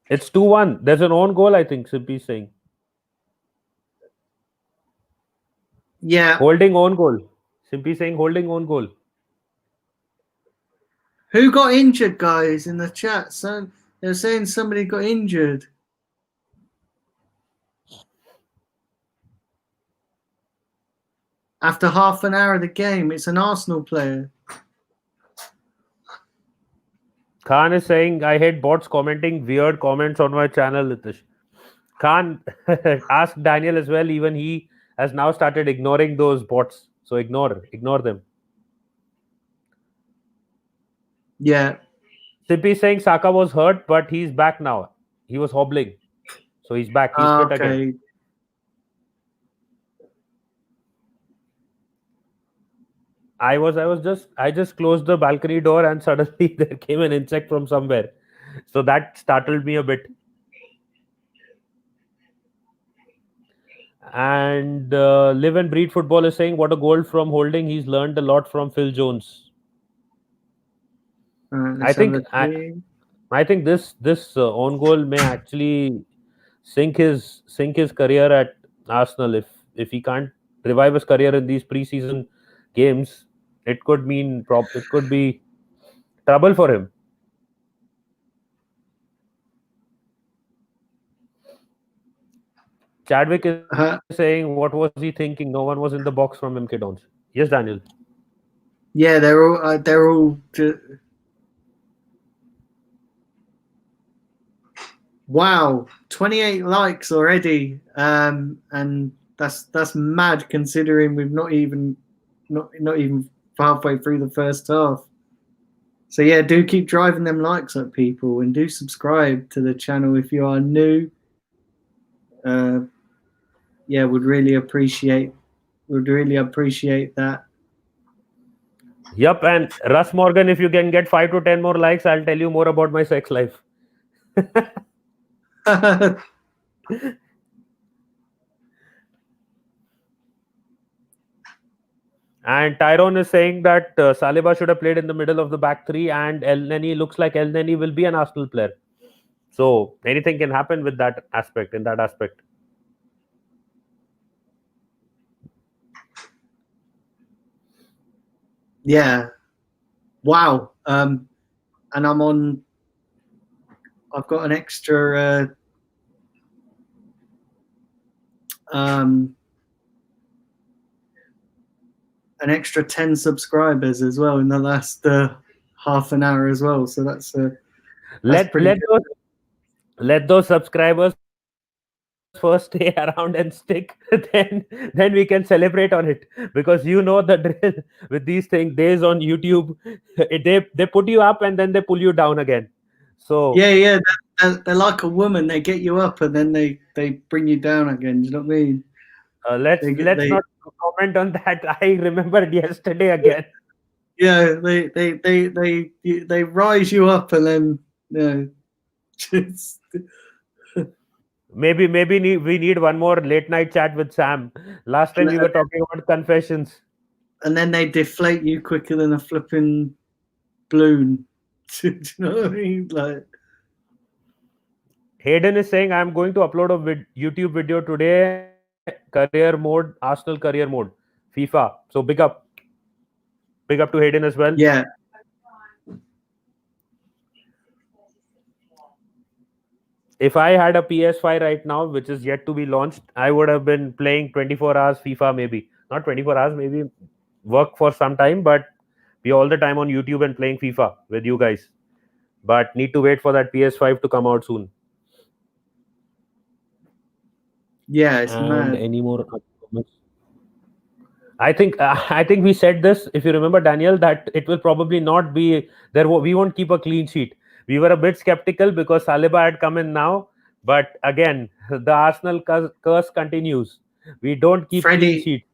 It's 2-1. There's an own goal, I think, Simpy saying. Yeah. Holding own goal. Simpy saying holding own goal. Who got injured, guys, in the chat? So they're saying somebody got injured. After half an hour of the game, it's an Arsenal player. Khan is saying, I hate bots commenting weird comments on my channel, Litish. Khan asked Daniel as well, even he has now started ignoring those bots. So ignore them. Yeah. Sippy saying Saka was hurt, but he's back now. He was hobbling. So he's back. He's fit again. I just closed the balcony door and suddenly there came an insect from somewhere. So that startled me a bit. And Live and Breed Football is saying, what a goal from Holding. He's learned a lot from Phil Jones. I think this own goal may actually sink his career at Arsenal if he can't revive his career in these preseason games. It could be trouble for him. Chadwick is saying, what was he thinking? No one was in the box from MK Dons. Yes, Daniel. Yeah, they're all Wow, 28 likes already, and that's mad considering we've not even halfway through the first half. So yeah, do keep driving them likes up, people, and do subscribe to the channel if you are new. Yeah, would really appreciate that. Yep, and Russ Morgan, if you can get 5 to 10 more likes, I'll tell you more about my sex life. And Tyrone is saying that Saliba should have played in the middle of the back three, and El Neni looks like El Neni will be an Arsenal player. So anything can happen with that aspect. In that aspect, Yeah. Wow. And I've got an extra an extra 10 subscribers as well in the last half an hour as well. So that's let those subscribers first stay around and stick. Then we can celebrate on it, because you know the drill with these things. Days on YouTube, they put you up and then they pull you down again. So yeah, they're like a woman. They get you up and then they bring you down again. Do you know what I mean? let's not comment on that. I remembered yesterday again. Yeah, they rise you up and then just Maybe we need one more late night chat with Sam. Last time we were talking about confessions. And then they deflate you quicker than a flipping balloon. Do you know what I mean? Like, Hayden is saying, I'm going to upload a YouTube video today. Career mode, Arsenal career mode, FIFA. So big up to Hayden as well. yeah. If I had a PS5 right now, which is yet to be launched, I would have been playing 24 hours FIFA, maybe. Not 24 hours, maybe work for some time, but be all the time on YouTube and playing FIFA with you guys. But need to wait for that PS5 to come out soon. Yeah, it's and mad. Any more comments? I think we said this, if you remember, Daniel, that it will probably not be there. We won't keep a clean sheet. We were a bit skeptical because Saliba had come in now, but again, the Arsenal curse continues. We don't keep clean sheet.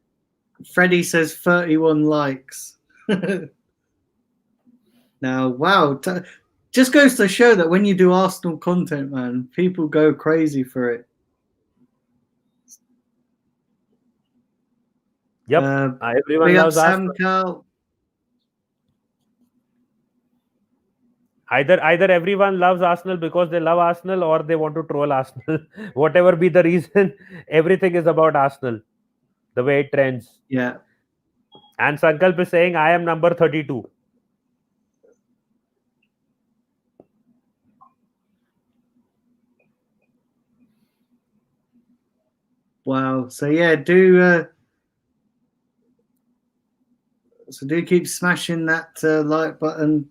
Freddie says 31 likes. Now, wow, just goes to show that when you do Arsenal content, man, people go crazy for it. Yep, everyone loves Arsenal. Carl. Either everyone loves Arsenal because they love Arsenal, or they want to troll Arsenal. Whatever be the reason, everything is about Arsenal. The way it trends. Yeah. And Sankalp is saying, I am number 32. Wow. So yeah, do keep smashing that like button.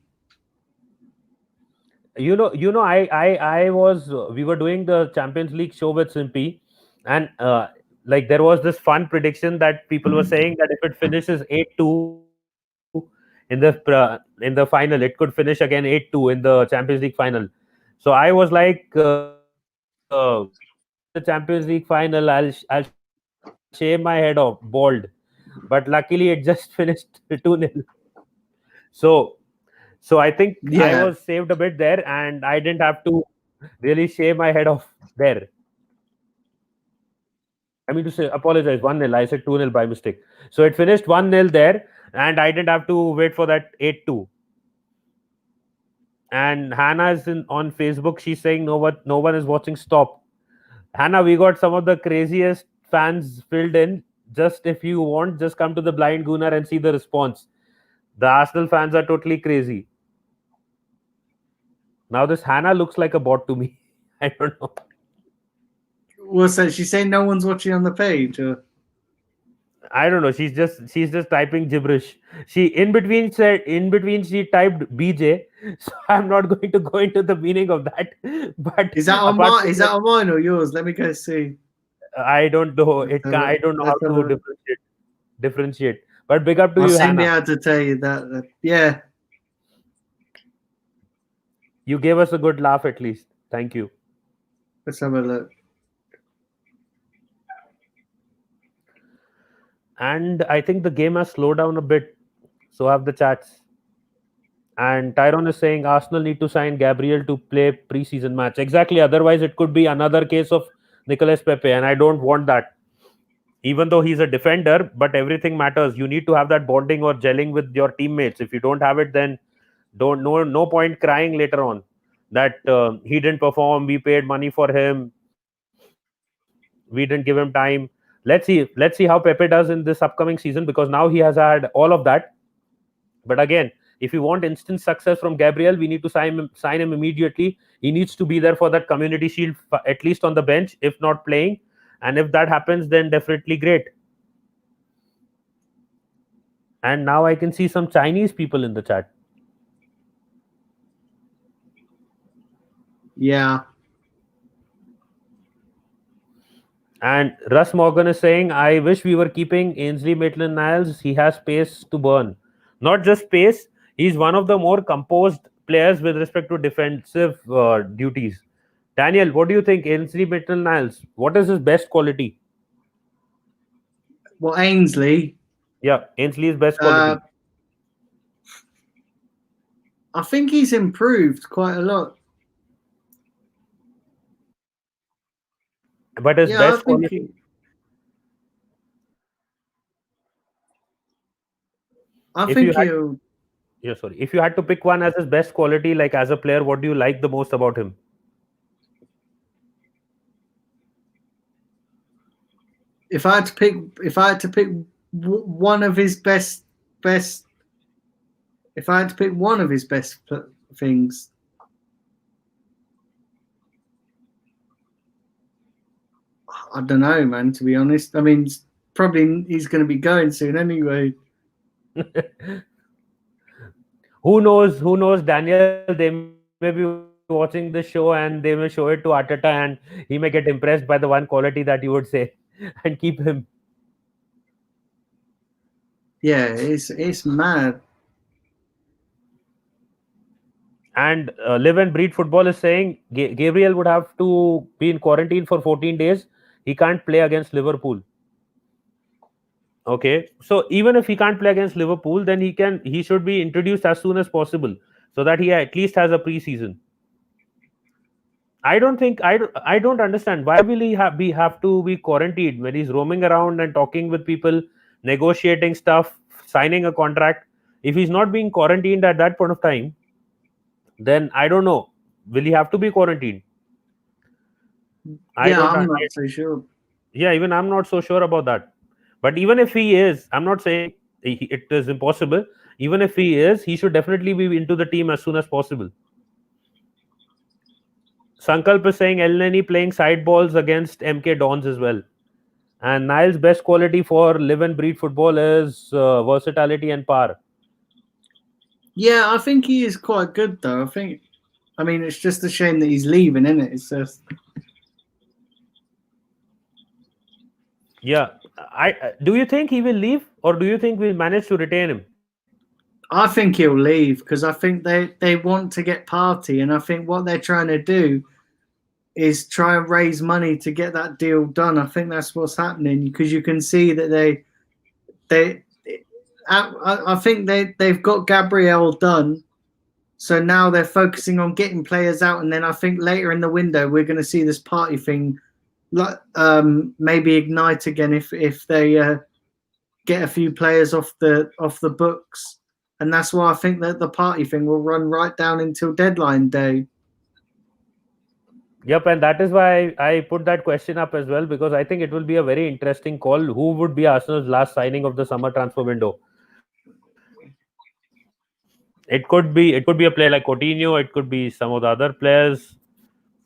You know, I was we were doing the Champions League show with Simpy, and like there was this fun prediction that people were saying that if it finishes 8-2 in the final, it could finish again 8-2 in the Champions League final. So I was like, the Champions League final, I'll shave my head off bald, but luckily it just finished 2-0. So I think I was saved a bit there, and I didn't have to really shave my head off there. I mean to say, apologize, 1-0. I said 2-0 by mistake. So it finished 1-0 there, and I didn't have to wait for that 8-2. And Hannah is on Facebook. She's saying no one is watching. Stop. Hannah, we got some of the craziest fans filled in. Just if you want, just come to the Blind Gooner and see the response. The Arsenal fans are totally crazy. Now this Hannah looks like a bot to me. I don't know. What's that? She's saying no one's watching on the page? Or? I don't know. She's just typing gibberish. In between she typed BJ. So I'm not going to go into the meaning of that. But Is that on apart mine? from Is that, that on mine or yours? Let me go see. I don't know. Let's It have can a, I don't know how let's have to a, differentiate. But big up to I'll you, send me Hannah. out to tell you that. Yeah, You gave us a good laugh at least. Thank you. let's have a look. And I think the game has slowed down a bit. So have the chats. And Tyrone is saying Arsenal need to sign Gabriel to play preseason match. Exactly. Otherwise, it could be another case of Nicolas Pepe, and I don't want that. Even though he's a defender, but everything matters. You need to have that bonding or gelling with your teammates. If you don't have it, then don't no point crying later on that he didn't perform. We paid money for him. We didn't give him time. Let's see. Let's see how Pepe does in this upcoming season because now he has had all of that. But again, if you want instant success from Gabriel, we need to sign him immediately. He needs to be there for that community shield, at least on the bench, if not playing. And if that happens, then definitely great. And now I can see some Chinese people in the chat. Yeah, And Russ Morgan is saying, I wish we were keeping Ainsley Maitland-Niles. He has space to burn. Not just space, he's one of the more composed players with respect to defensive duties. Daniel, what do you think? Ainsley Maitland-Niles, what is his best quality? well, Ainsley. Yeah, Ainsley's best Uh, quality. I think he's improved quite a lot. But his Yeah, I best think quality, I if you think had, he'll. yeah, sorry, if you had to pick one as his best quality, like as a player, what do you like the most about him? If I had to pick, if I had to pick one of his best, if I had to pick one of his best things, I don't know, man. To be honest, I mean, probably he's going to be going soon anyway. Who knows? Who knows, Daniel? They may be watching the show and they may show it to Arteta, and he may get impressed by the one quality that you would say and keep him. Yeah, it's mad. And Live and Breed Football is saying Gabriel would have to be in quarantine for 14 days. He can't play against Liverpool. Okay, so even if he can't play against Liverpool, then he should be introduced as soon as possible so that he at least has a preseason. I don't understand why will he have to be quarantined when he's roaming around and talking with people, negotiating stuff, signing a contract. If he's not being quarantined at that point of time, then I don't know. Will he have to be quarantined? I Yeah, don't. I'm not so sure. Yeah, even I'm not so sure about that. But even if he is, I'm not saying it is impossible. Even if he is, he should definitely be into the team as soon as possible. Sankalp is saying Elneny playing side balls against MK Dons as well. And Niles' best quality for live and breed football is versatility and power. Yeah, I think he is quite good though. I mean, it's just a shame that he's leaving, isn't it? It's just. Yeah, do you think he will leave, or do you think we'll manage to retain him? I think he'll leave because I think they want to get party, and I think what they're trying to do is try and raise money to get that deal done. I think that's what's happening because you can see that they I think they've got Gabriel done. So now they're focusing on getting players out, and then I think later in the window we're going to see this party thing, maybe ignite again if they get a few players off the books, and that's why I think that the party thing will run right down until deadline day. Yep, and that is why I put that question up as well because I think it will be a very interesting call. Who would be Arsenal's last signing of the summer transfer window? It could be a player like Coutinho. It could be some of the other players.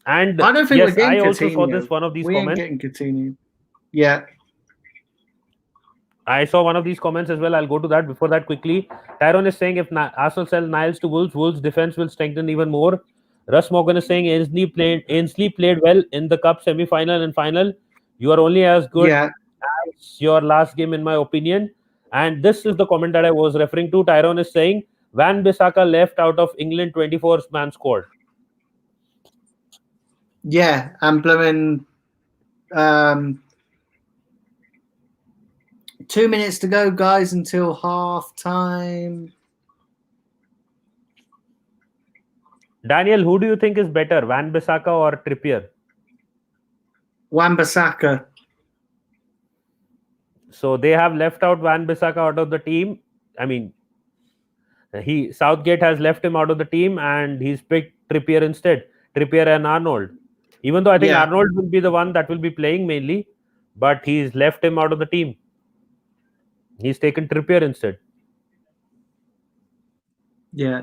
And I don't think we're yes, I getting also saw Coutinho. this one of these We ain't comments. getting Coutinho. Yeah. I saw one of these comments as well. I'll go to that. Before that, quickly, Tyrone is saying if Arsenal sell Niles to Wolves, Wolves defense will strengthen even more. Russ Morgan is saying Ainsley played well in the cup semi-final and final. You are only as good Yeah, as your last game, in my opinion. And this is the comment that I was referring to. Tyrone is saying Van Bissaka left out of England 24-man squad. yeah, and blooming 2 minutes to go, guys, until half time. Daniel, who do you think is better, Van Bissaka or Trippier? Wan-Bissaka. So they have left out Van Bissaka out of the team. I mean, Southgate has left him out of the team and he's picked Trippier instead. Trippier and Arnold. Even though I think Arnold will be the one that will be playing mainly, but he's left him out of the team. He's taken Trippier instead. Yeah.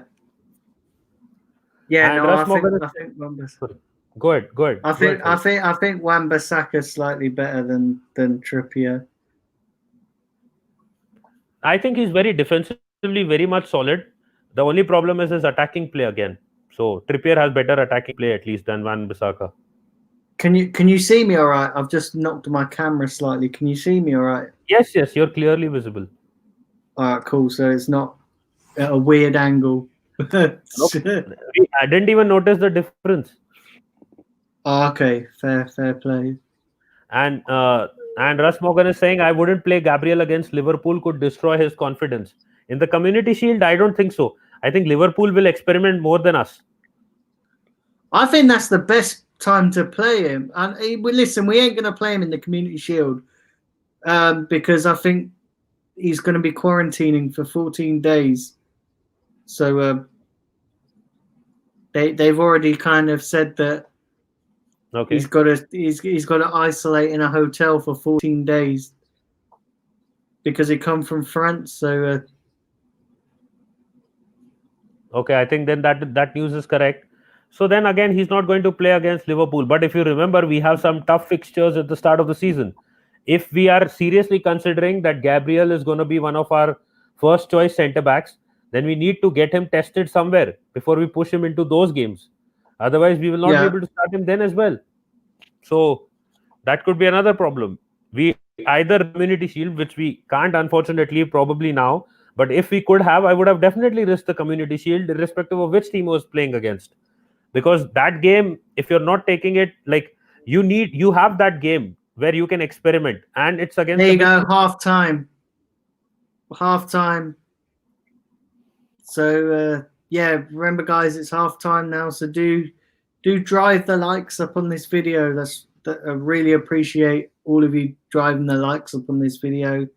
Yeah, and no, Russ I think Sorry. Go ahead. I think Wan-Bissaka is slightly better than Trippier. I think he's very defensively very much solid. The only problem is his attacking play again. So Trippier has better attacking play at least than Wan-Bissaka. Can you see me all right? I've just knocked my camera slightly. Can you see me all right? Yes, you're clearly visible. All right, cool. So it's not at a weird angle. Nope. I didn't even notice the difference. Oh, okay, fair play. And Russ Morgan is saying I wouldn't play Gabriel against Liverpool, could destroy his confidence. In the Community Shield, I don't think so. I think Liverpool will experiment more than us. I think that's the best time to play him. And listen, we ain't going to play him in the Community Shield because I think he's going to be quarantining for 14 days. So they've already kind of said that he's got to isolate in a hotel for 14 days because he come from France. So okay, I think then that news is correct. So then again, he's not going to play against Liverpool. But if you remember, we have some tough fixtures at the start of the season. If we are seriously considering that Gabriel is going to be one of our first choice centre backs, then we need to get him tested somewhere before we push him into those games. Otherwise, we will not be able to start him then as well. So that could be another problem. We either Community Shield, which we can't unfortunately probably now, but if we could have, I would have definitely risked the Community Shield irrespective of which team I was playing against. Because that game, if you're not taking it, like you have that game where you can experiment, and it's against. There you go, half time. So yeah, remember guys, it's half time now. So do drive the likes up on this video. I really appreciate all of you driving the likes up on this video,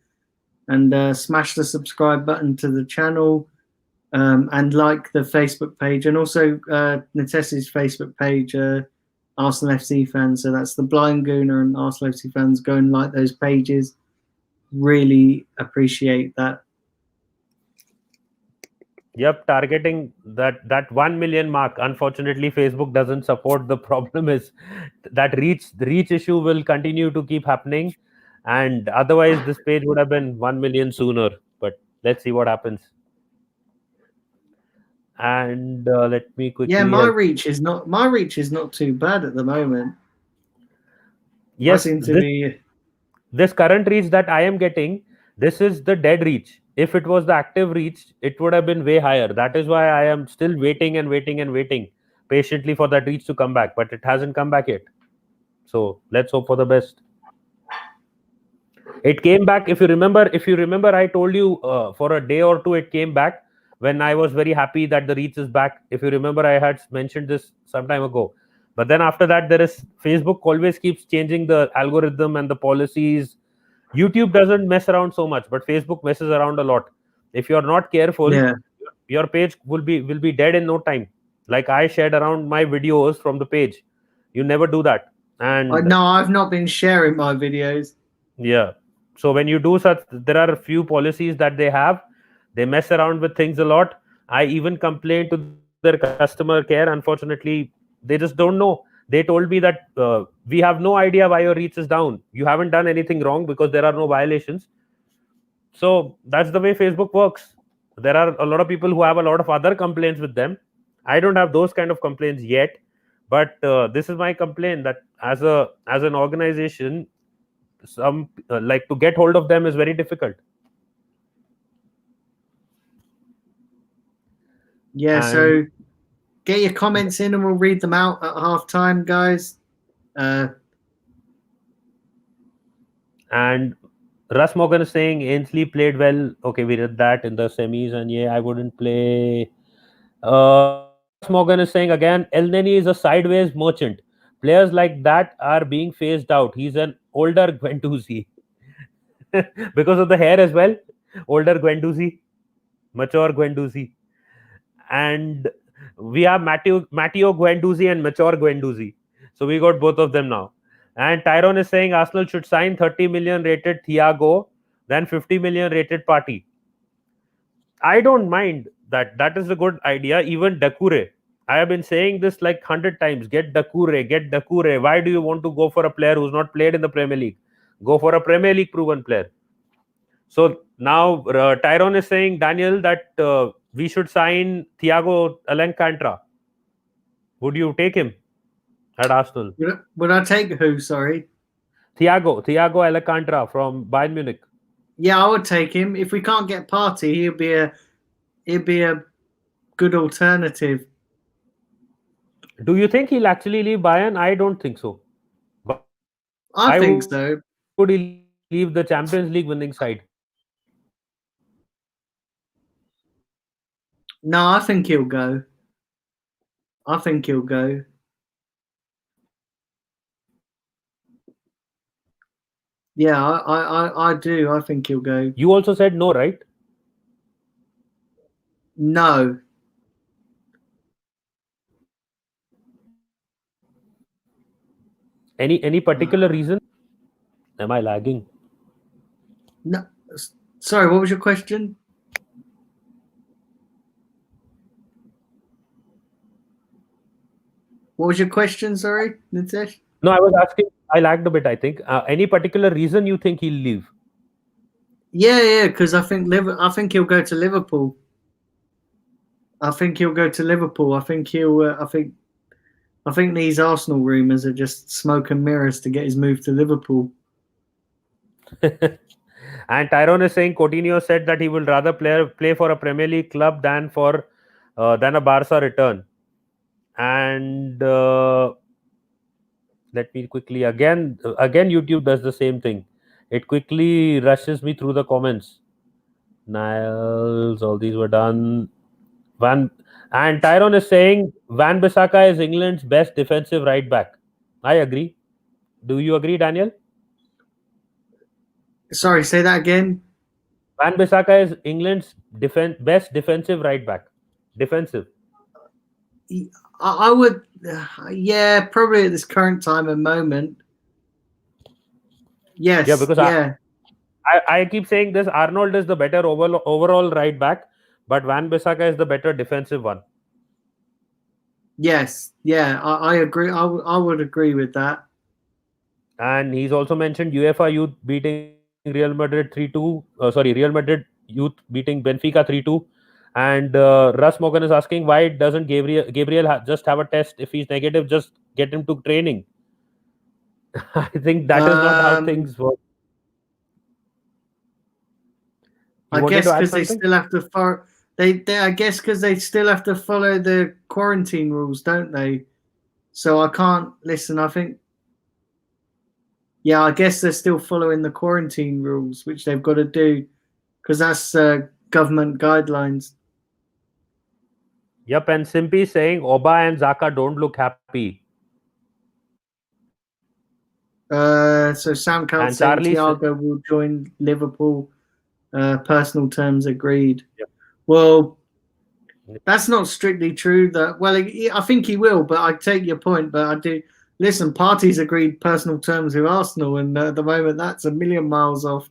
and smash the subscribe button to the channel. And like the Facebook page, and also Natessa's Facebook page, Arsenal FC fans. So that's the Blind Gooner and Arsenal FC fans. Go and like those pages. Really appreciate that. Yep, targeting that 1 million mark. Unfortunately, Facebook doesn't support. The problem is that the reach issue will continue to keep happening, and otherwise this page would have been 1 million sooner. But let's see what happens. And let me quickly. Yeah, my reach is not too bad at the moment. Yes, this current reach that I am getting, this is the dead reach. If it was the active reach, it would have been way higher. That is why I am still waiting patiently for that reach to come back, but it hasn't come back yet. So let's hope for the best. It came back. If you remember, I told you for a day or two it came back. When I was very happy that the reach is back. If you remember, I had mentioned this some time ago. But then after that, Facebook always keeps changing the algorithm and the policies. YouTube doesn't mess around so much, but Facebook messes around a lot. If you're not careful, your page will be dead in no time. Like I shared around my videos from the page. You never do that. And no, I've not been sharing my videos. Yeah. So when you do such, there are a few policies that they have. They mess around with things a lot. I even complained to their customer care. Unfortunately, they just don't know. They told me that we have no idea why your reach is down. You haven't done anything wrong because there are no violations. So that's the way Facebook works. There are a lot of people who have a lot of other complaints with them. I don't have those kind of complaints yet, but this is my complaint that as an organization, some like to get hold of them is very difficult. Yeah, And so get your comments in and we'll read them out at halftime, guys. and Russ Morgan is saying Ainsley played well. Okay, we read that in the semis, and yeah, I wouldn't play. Russ Morgan is saying again, El Neni is a sideways merchant. Players like that are being phased out. He's an older Guendouzi because of the hair as well. Older Guendouzi, mature Guendouzi, and we have Matteo Guendouzi and mature Guendouzi. So we got both of them now. And Tyrone is saying Arsenal should sign 30 million rated Thiago, then 50 million rated Party. I don't mind that. That is a good idea. Even Dakure. I have been saying this like 100 times. Get Dakure, get Dakure. Why do you want to go for a player who's not played in the Premier League? Go for a Premier League proven player. So now Tyrone is saying, Daniel, that we should sign Thiago Alcantara. Would you take him at Arsenal? Would I take who? Sorry. Thiago Alcantara from Bayern Munich. Yeah, I would take him. If we can't get Party, he'd be a good alternative. Do you think he'll actually leave Bayern? I don't think so. I think so. Would he leave the Champions League winning side? No, I think he'll go. I think he'll go. Yeah, I do. I think he'll go. You also said no, right? No. Any particular reason? Am I lagging? No. Sorry, what was your question? What was your question? Sorry, Nitesh? No, I was asking. I lagged a bit, I think. Any particular reason you think he'll leave? Yeah, because I think he'll go to Liverpool. I think he'll go to Liverpool. I think these Arsenal rumours are just smoke and mirrors to get his move to Liverpool. And Tyrone is saying Coutinho said that he will rather play for a Premier League club than a Barca return. And let me quickly again YouTube does the same thing. It quickly rushes me through the comments. Niles, all these were done. And Tyrone is saying Van Bissaka is England's best defensive right back. I agree. Do you agree, Daniel? Sorry, say that again. Van Bissaka is England's best defensive right back. Defensive. I would, yeah, probably at this current time and moment. Yes. Yeah, because I keep saying this. Arnold is the better overall right back, but Van Bissaka is the better defensive one. Yes, yeah, I agree. I would agree with that. And he's also mentioned UEFA Youth beating Real Madrid 3-2. Real Madrid Youth beating Benfica 3-2. And Russ Morgan is asking, why doesn't Gabriel just have a test? If he's negative, just get him to training. I think that is not how things work. I guess because they still have to follow. I guess because they still have to follow the quarantine rules, don't they? So I can't listen. I think, yeah, I guess they're still following the quarantine rules, which they've got to do because that's government guidelines. Yep, and Simpy saying Oba and Zaka don't look happy. So SoundCloud saying Thiago will join Liverpool. Personal terms agreed. Yep. Well, that's not strictly true. I think he will, but I take your point. But I do listen. Parties agreed personal terms with Arsenal, and at the moment that's a million miles off.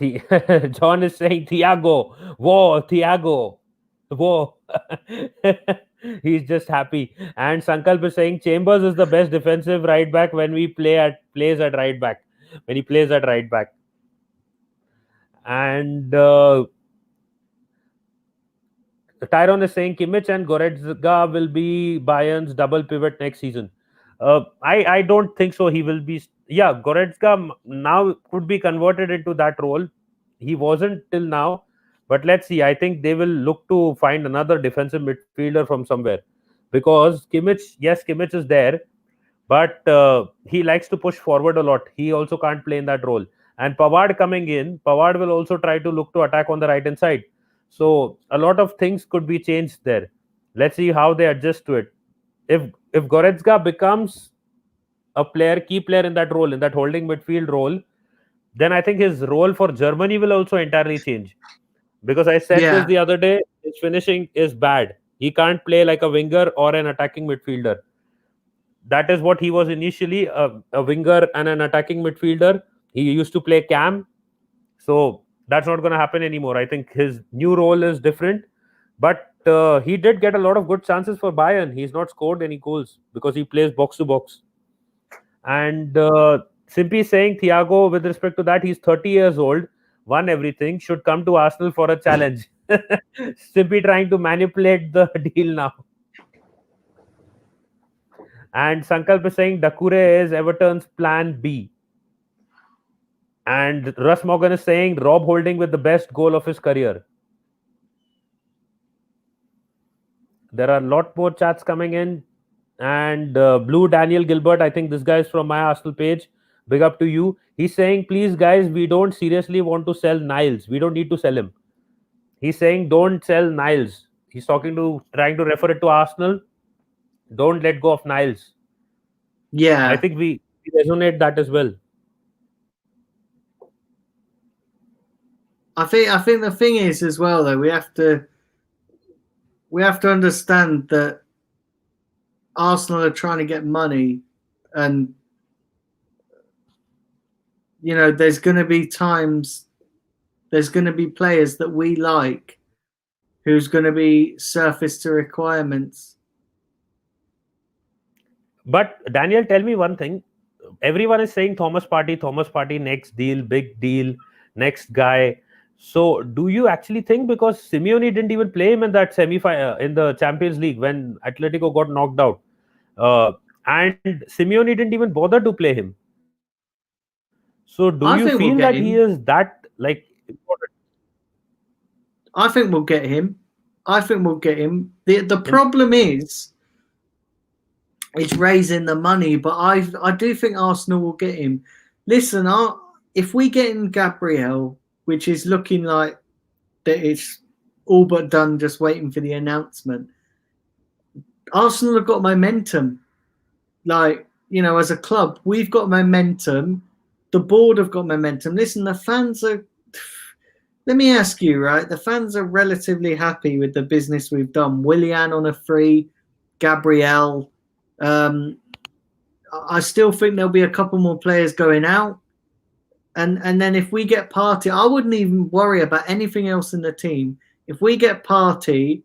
John is saying Thiago, whoa, Thiago, whoa. He's just happy. And Sankalp is saying Chambers is the best defensive right back when we plays at right back. when he plays at right back. And Tyron is saying Kimmich and Goretzka will be Bayern's double pivot next season. I don't think so. He will be. Yeah, Goretzka now could be converted into that role. He wasn't till now, but let's see. I think they will look to find another defensive midfielder from somewhere, because Kimmich, yes, Kimmich is there, but he likes to push forward a lot. He also can't play in that role. And Pavard coming in, Pavard will also try to look to attack on the right hand side. So a lot of things could be changed there. Let's see how they adjust to it. If Goretzka becomes a key player in that role, in that holding midfield role, then I think his role for Germany will also entirely change. Because I said this Yeah, the other day, his finishing is bad. He can't play like a winger or an attacking midfielder. That is what he was initially, a winger and an attacking midfielder. He used to play cam. So that's not going to happen anymore. I think his new role is different. But he did get a lot of good chances for Bayern. He's not scored any goals because he plays box to box. And Simpy saying Thiago, with respect to that, he's 30 years old, won everything, should come to Arsenal for a challenge. Simpy trying to manipulate the deal now. And Sankalp is saying Dakure is Everton's plan B. And Russ Morgan is saying Rob Holding with the best goal of his career. There are a lot more chats coming in. And Blue Daniel Gilbert, I think this guy is from my Arsenal page. Big up to you. He's saying, please, guys, we don't seriously want to sell Niles. We don't need to sell him. He's saying, don't sell Niles. He's trying to refer it to Arsenal. Don't let go of Niles. yeah. I think we resonate that as well. I think the thing is as well though, we have to understand that Arsenal are trying to get money, and there's going to be times, there's going to be players that we like who's going to be surface to requirements. But Daniel, tell me one thing. Everyone is saying Thomas Partey, next deal, big deal, next guy. So, do you actually think, because Simeone didn't even play him in that semi-final in the Champions League when Atletico got knocked out, and Simeone didn't even bother to play him. So, do you I feel think we'll that get he him. is that important? I think we'll get him. The problem is raising the money, but I do think Arsenal will get him. Listen, if we get in Gabriel, which is looking like that it's all but done, just waiting for the announcement, Arsenal have got momentum. Like, as a club, we've got momentum. The board have got momentum. Listen, the fans are... Let me ask you, right? The fans are relatively happy with the business we've done. Willian on a free, Gabriel. I still think there'll be a couple more players going out. And then if we get Partey, I wouldn't even worry about anything else in the team. If we get Partey,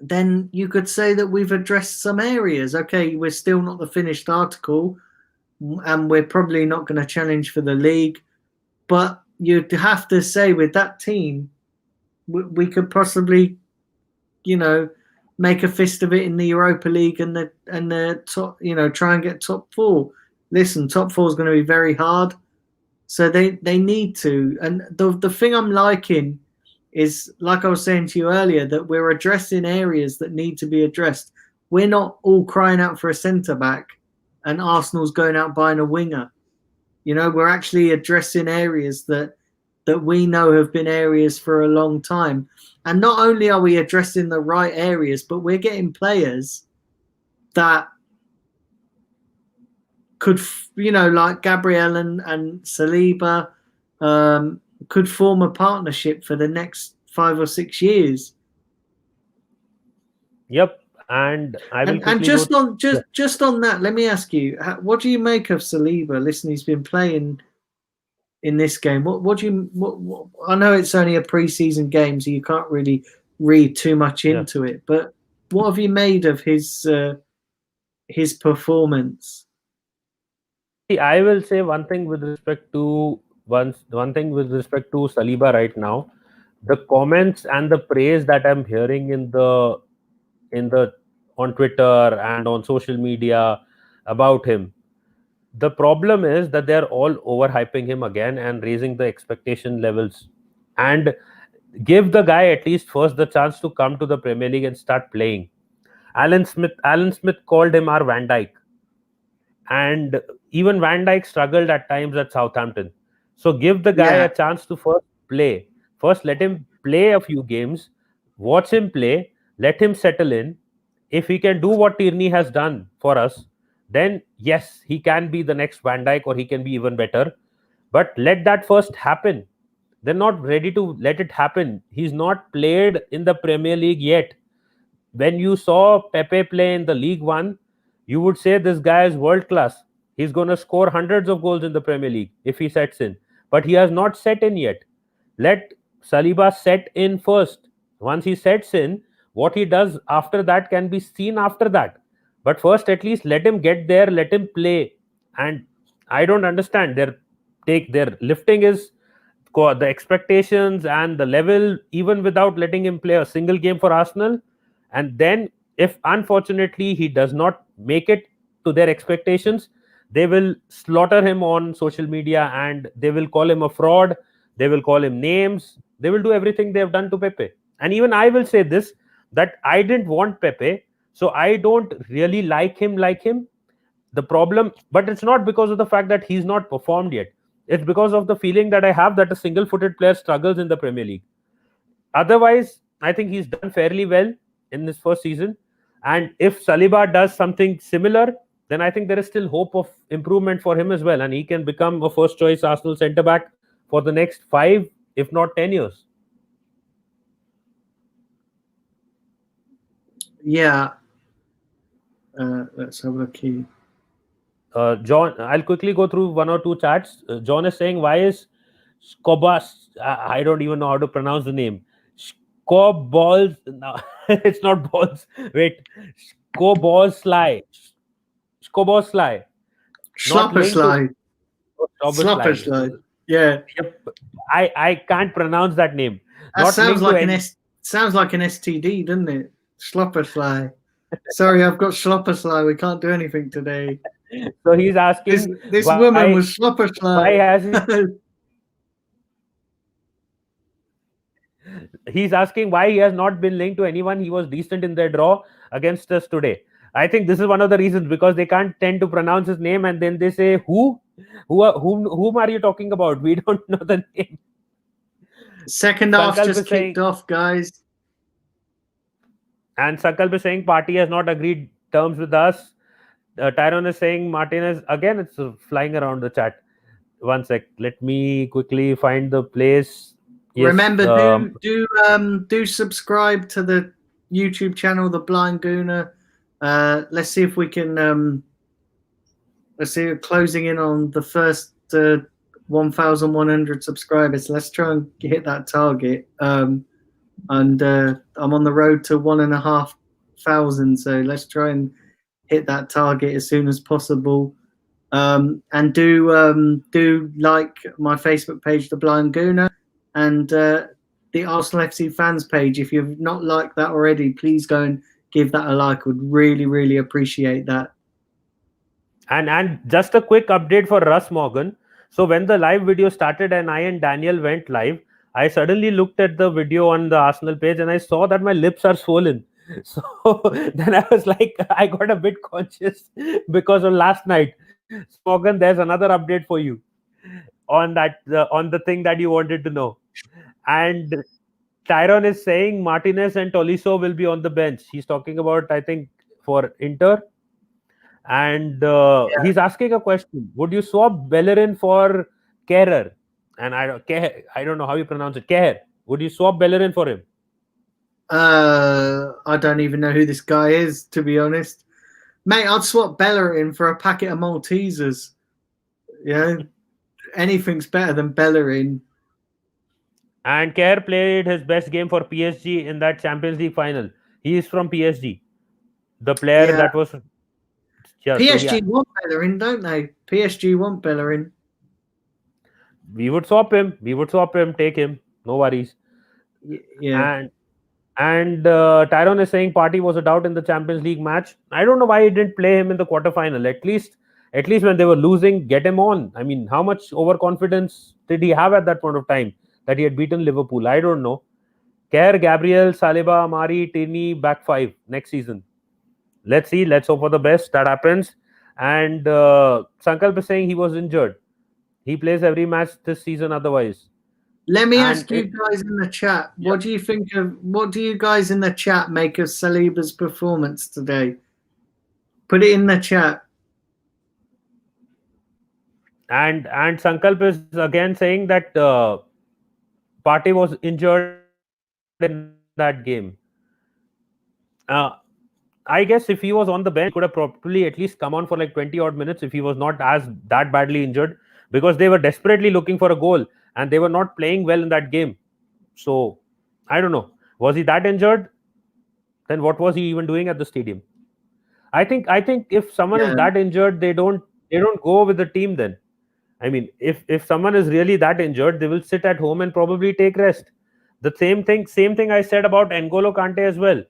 then you could say that we've addressed some areas. Okay, we're still not the finished article, and we're probably not going to challenge for the league. But you'd have to say with that team, we could possibly, make a fist of it in the Europa League and the top, try and get top four. Listen, top four is going to be very hard, so they need to. And the thing I'm liking is, like I was saying to you earlier, that we're addressing areas that need to be addressed. We're not all crying out for a centre back, and Arsenal's going out buying a winger. We're actually addressing areas that we know have been areas for a long time. And not only are we addressing the right areas, but we're getting players that could, like Gabriel and Saliba, could form a partnership for the next 5 or 6 years. Yep. And I will and just on that, let me ask you, what do you make of Saliba? Listen, he's been playing in this game. What do you? I know it's only a preseason game, so you can't really read too much into it. But what have you made of his performance? I will say one thing with respect to Saliba right now. The comments and the praise that I'm hearing in the on Twitter and on social media about him. The problem is that they're all overhyping him again and raising the expectation levels. And give the guy at least first the chance to come to the Premier League and start playing. Alan Smith called him our Van Dijk, and even Van Dijk struggled at times at Southampton. So give the guy Yeah, a chance to first play. First, let him play a few games, watch him play, let him settle in. If he can do what Tierney has done for us, then yes, he can be the next Van Dijk, or he can be even better. But let that first happen. They're not ready to let it happen. He's not played in the Premier League yet. When you saw Pepe play in the League One, you would say this guy is world class. He's going to score hundreds of goals in the Premier League if he sets in. But he has not set in yet. Let Saliba set in first. Once he sets in, what he does after that can be seen after that. But first, at least let him get there, let him play. And I don't understand. Their lifting is the expectations and the level, even without letting him play a single game for Arsenal. And then, if unfortunately he does not make it to their expectations, they will slaughter him on social media and they will call him a fraud. They will call him names. They will do everything they have done to Pepe. And even I will say this, that I didn't want Pepe, so I don't really like him. The problem, but it's not because of the fact that he's not performed yet. It's because of the feeling that I have that a single footed player struggles in the Premier League. Otherwise, I think he's done fairly well in this first season. And if Saliba does something similar, then I think there is still hope of improvement for him as well. And he can become a first choice Arsenal centre back for the next 5, if not 10 years. yeah. Let's have a look here. John, I'll quickly go through one or two chats. John is saying, why is Skobas, I don't even know how to pronounce the name. Skoballs, no, it's not balls. Wait, Skoboslai. Skoboslai. Not linked to Slopperslide. Skoboslai. Slopperslide. Yeah. Yep. I can't pronounce that name. That Not sounds linked to like any. sounds like an STD, doesn't it? Slopperslide. Sorry, I've got Slopperslide. We can't do anything today. So he's asking This why, woman was why Slopperslide. has he's asking why he has not been linked to anyone. He was decent in their draw against us today. I think this is one of the reasons, because they can't tend to pronounce his name and then they say whom are you talking about? We don't know the name. Second half Sankalp just is saying, kicked off, guys. and Sankalp is saying party has not agreed terms with us. Tyrone is saying Martinez again. It's flying around the chat. One sec. Let me quickly find the place. Yes. Remember, do subscribe to the YouTube channel, The Blind Gooner. Let's see if we can. Let's see, we're closing in on the first 1,100 subscribers. Let's try and hit that target. And I'm on the road to 1,500. So let's try and hit that target as soon as possible. And do like my Facebook page, The Blind Gooner, and the Arsenal FC fans page. If you've not liked that already, please go and give that a like. Would really, really appreciate that. And just a quick update for Russ Morgan. So when the live video started and I and Daniel went live, I suddenly looked at the video on the Arsenal page and I saw that my lips are swollen. So then I was like, I got a bit conscious because of last night. So Morgan, there's another update for you on that on the thing that you wanted to know. And Tyrone is saying Martinez and Tolisso will be on the bench. He's talking about, I think, for Inter. And he's asking a question: would you swap Bellerin for Kehrer? And I don't know how you pronounce it. Kehrer. Would you swap Bellerin for him? I don't even know who this guy is, to be honest. Mate, I'd swap Bellerin for a packet of Maltesers. Yeah, anything's better than Bellerin. And Kehrer played his best game for PSG in that Champions League final. He is from PSG. The player that was Yeah, so PSG want Bellerin, don't they? PSG want Bellerin. we would swap him. We would swap him. Take him. No worries. Yeah. And Tyrone is saying Partey was a doubt in the Champions League match. I don't know why he didn't play him in the quarterfinal. At least when they were losing, get him on. I mean, how much overconfidence did he have at that point of time that he had beaten Liverpool? I don't know. Kerr, Gabriel, Saliba, Amari, Tierney, back five next season. Let's see. Let's hope for the best. That happens. And Sankalp is saying he was injured. He plays every match this season otherwise. Let me And ask you guys in the chat, what do you guys in the chat make of Saliba's performance today? Put it in the chat. And Sankalp is again saying that Partey was injured in that game. Uh, I guess if he was on the bench, he could have probably at least come on for like 20 odd minutes if he was not as that badly injured, because they were desperately looking for a goal and they were not playing well in that game. So I don't know. Was he that injured? Then what was he even doing at the stadium? I think if someone is Yeah. that injured, they don't go with the team then. I mean, if someone is really that injured, they will sit at home and probably take rest. The same thing I said about N'Golo Kante as well.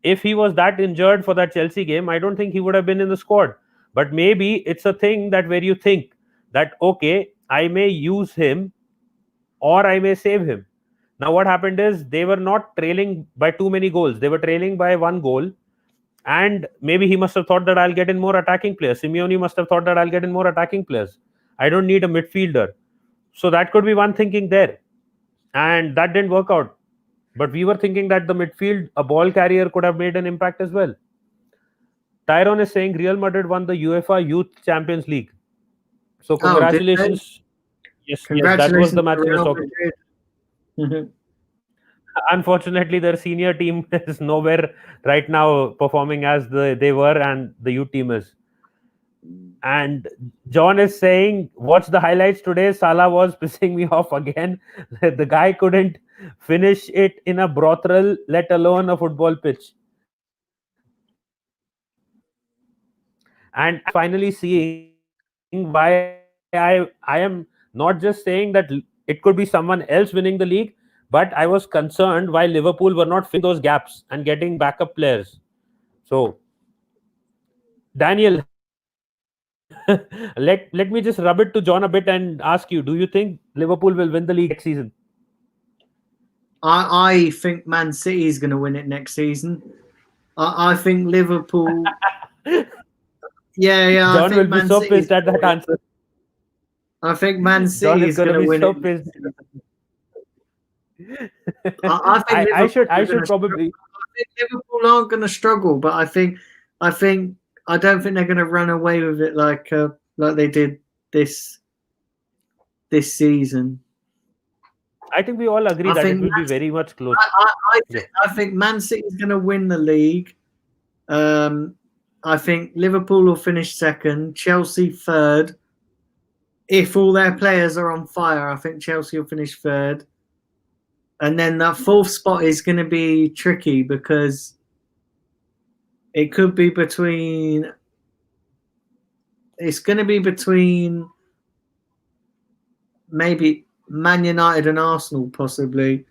If he was that injured for that Chelsea game, I don't think he would have been in the squad. But maybe it's a thing that where you think that okay, I may use him or I may save him. Now what happened is they were not trailing by too many goals. They were trailing by one goal. And maybe he must have thought that I'll get in more attacking players. Simeone must have thought that I'll get in more attacking players. I don't need a midfielder. So that could be one thinking there. And that didn't work out. But we were thinking that the midfield, a ball carrier, could have made an impact as well. Tyrone is saying Real Madrid won the UEFA Youth Champions League. So congratulations. Yes, that was the Congratulations match to he was Real talking. Madrid. Unfortunately, their senior team is nowhere right now performing as they were, and the youth team is. And John is saying, watch the highlights today. Salah was pissing me off again. The guy couldn't finish it in a brothel, let alone a football pitch. And finally seeing why I am not just saying that it could be someone else winning the league, but I was concerned why Liverpool were not filling those gaps and getting backup players. So, Daniel, let me just rub it to John a bit and ask you: do you think Liverpool will win the league next season? I think Man City is going to win it next season. I think Liverpool. Yeah. I John will think be Man so City. pissed at that answer. I think Man John City is is going going to to be win so it. pissed. I think I should probably. Liverpool aren't going to struggle, but I don't think they're going to run away with it like they did this season. I think we all agree that it will be very much close. I think Man City is going to win the league. I think Liverpool will finish second, Chelsea third. If all their players are on fire, I think Chelsea will finish third. And then that fourth spot is going to be tricky because it could be between. It's going to be between maybe Man United and Arsenal, possibly.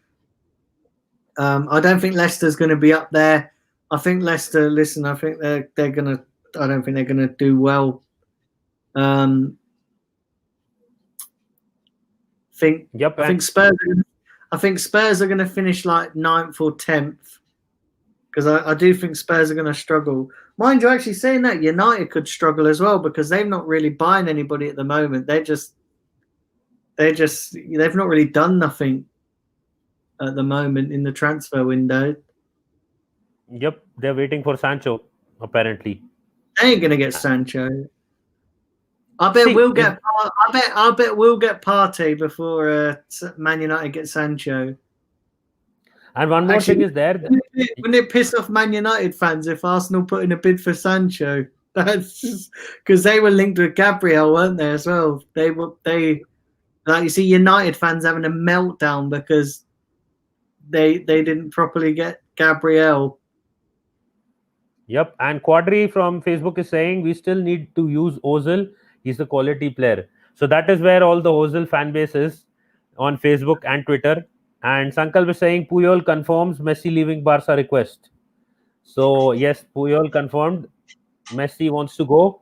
I don't think Leicester's going to be up there. I think Leicester. Listen, I think they're going to. I don't think they're going to do well. Yep. I think Spurs. I think Spurs are going to finish like 9th or 10th because I do think Spurs are going to struggle. Mind you, actually saying that United could struggle as well because they're not really buying anybody at the moment. They've not really done nothing at the moment in the transfer window. Yep, they're waiting for Sancho, apparently. They ain't gonna get Sancho. I bet See, we'll get. I bet we'll get Partey before Man United get Sancho. And one more thing is there. Wouldn't it piss off Man United fans if Arsenal put in a bid for Sancho? That's because they were linked with Gabriel, weren't they, as well? They like you see United fans having a meltdown because they didn't properly get Gabriel. Yep. And Quadri from Facebook is saying we still need to use Ozil. He's a quality player. So that is where all the Ozil fan base is on Facebook and Twitter. And Sankalp is saying Puyol confirms Messi leaving Barca request. So yes, Puyol confirmed Messi wants to go.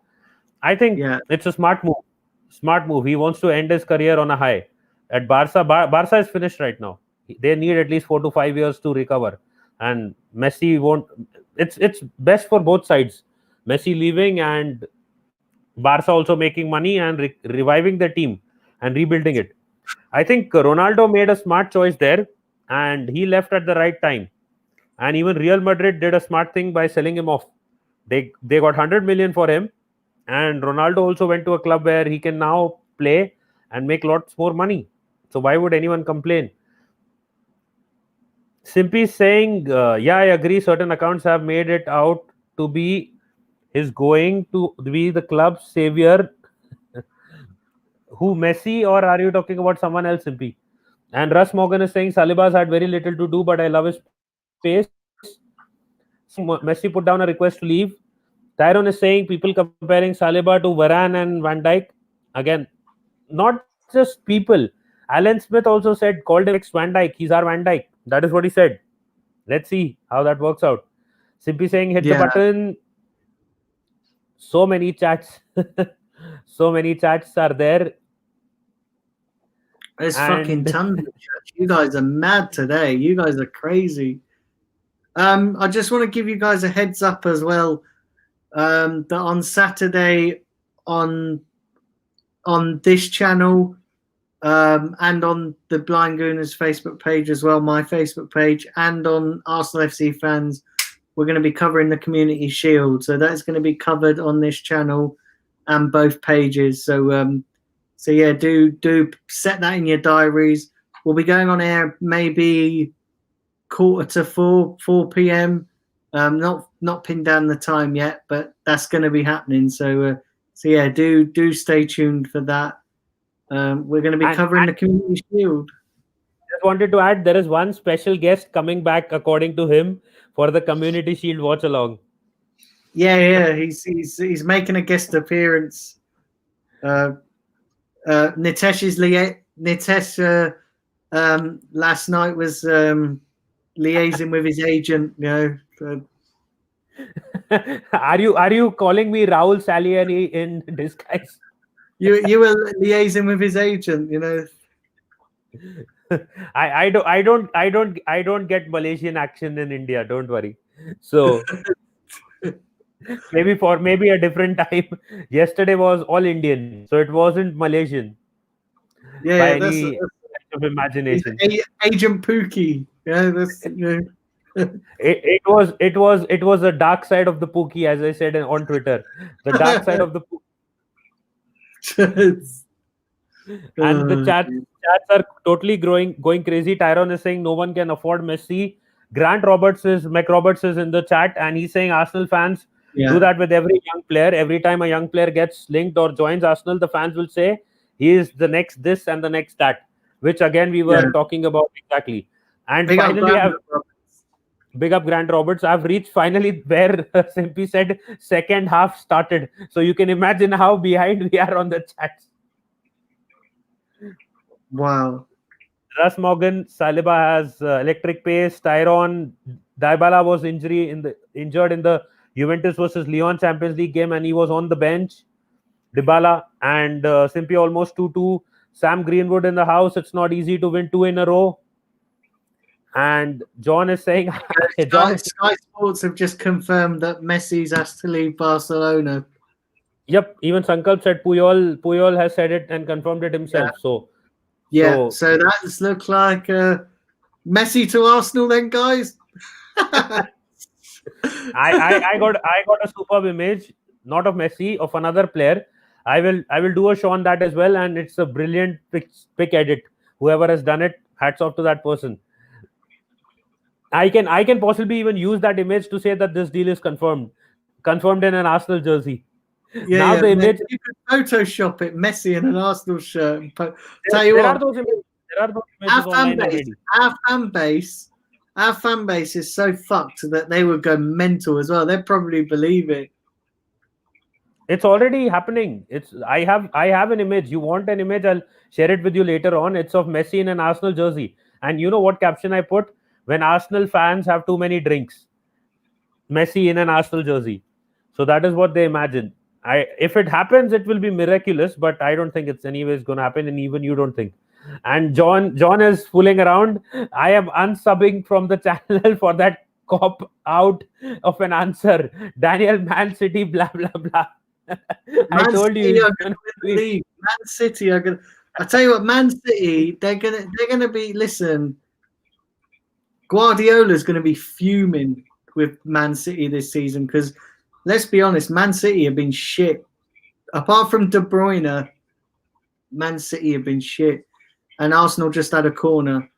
I think Yeah, it's a smart move. Smart move. He wants to end his career on a high. At Barca, Barca is finished right now. They need at least 4 to 5 years to recover, and Messi won't. It's best for both sides. Messi leaving and Barca also making money and reviving the team and rebuilding it. I think Ronaldo made a smart choice there, and he left at the right time. And even Real Madrid did a smart thing by selling him off. They got 100 million for him, and Ronaldo also went to a club where he can now play and make lots more money. So why would anyone complain? Simply saying, yeah, I agree. Certain accounts have made it out to be is going to be the club's savior. Who, Messi, or are you talking about someone else? Simply. And Russ Morgan is saying Saliba's had very little to do, but I love his pace. Saying Messi put down a request to leave. Tyron is saying people comparing Saliba to Varane and Van Dijk. Again, not just people. Alan Smith also said, called him next Van Dijk. He's our Van Dijk. That is what he said. Let's see how that works out. Simply saying, hit the yeah, button. So many chats. So many chats are there. there's fucking And tons of chats. You guys are mad today. You guys are crazy. I just want to give you guys a heads up as well. That on Saturday on this channel and on the Blind Gooners Facebook page as well, my Facebook page, and on Arsenal FC fans, we're going to be covering the Community Shield. So that's going to be covered on this channel and both pages. So yeah, do set that in your diaries. We'll be going on air maybe 3:45, 4 p.m. Not pinned down the time yet, but that's going to be happening. So yeah, do stay tuned for that. We're going to be covering the Community Shield. just wanted to add there is one special guest coming back, according to him, for the Community Shield watch along. Yeah, he's making a guest appearance. Nitesh last night was liaising with his agent. Are you calling me Raul Salieri in disguise? You were liaising with his agent. I don't get Malaysian action in India. Don't worry. So maybe a different time. Yesterday was all Indian, so it wasn't Malaysian by Yeah, that's any stretch of imagination. Agent Pookie. Yeah, that's It was the dark side of the Pookie, as I said on Twitter. The dark side of the Pookie. And the chats are totally going crazy. Tyron is saying no one can afford Messi. Mac Roberts is in the chat, and he's saying Arsenal fans do that with every young player. Every time a young player gets linked or joins Arsenal, the fans will say he is the next this and the next that, which again we were talking about exactly. And finally, big up Grant Roberts. I've reached finally where Simpy said second half started. So you can imagine how behind we are on the chats. Wow. Russ Morgan, Saliba has electric pace. Tyron, Dybala was injured in the Juventus versus Lyon Champions League game, and he was on the bench. Dybala and Simpy almost 2-2. Sam Greenwood in the house. It's not easy to win 2 in a row. And John is saying, Sky Sports have just confirmed that Messi's asked to leave Barcelona. Yep, even Sankalp said Puyol has said it and confirmed it himself. So that looks like Messi to Arsenal then, guys. I got a superb image, not of Messi, of another player. I will do a show on that as well, and it's a brilliant pick edit. Whoever has done it, hats off to that person. I can possibly even use that image to say that this deal is confirmed in an Arsenal jersey. Now the image, you could Photoshop it, Messi in an Arsenal shirt. Tell you what, there are those images online already. Our fan base our fan base is so fucked that they would go mental as well. They'd probably believe it. It's already happening. I have an image. You want an image? I'll share it with you later on. It's of Messi in an Arsenal jersey. And you know what caption I put? When Arsenal fans have too many drinks. Messi in an Arsenal jersey. So that is what they imagine. If it happens, it will be miraculous, but I don't think it's anyways gonna happen, and even you don't think. And John is fooling around. I am unsubbing from the channel for that cop out of an answer. Daniel Man City, blah blah blah. I Man told you City he's are gonna going to be. leave. Man City are going to. I tell you what, Man City, they're gonna be. Listen, Guardiola's going to be fuming with Man City this season because, let's be honest, Man City have been shit. Apart from De Bruyne, Man City have been shit, and Arsenal just had a corner.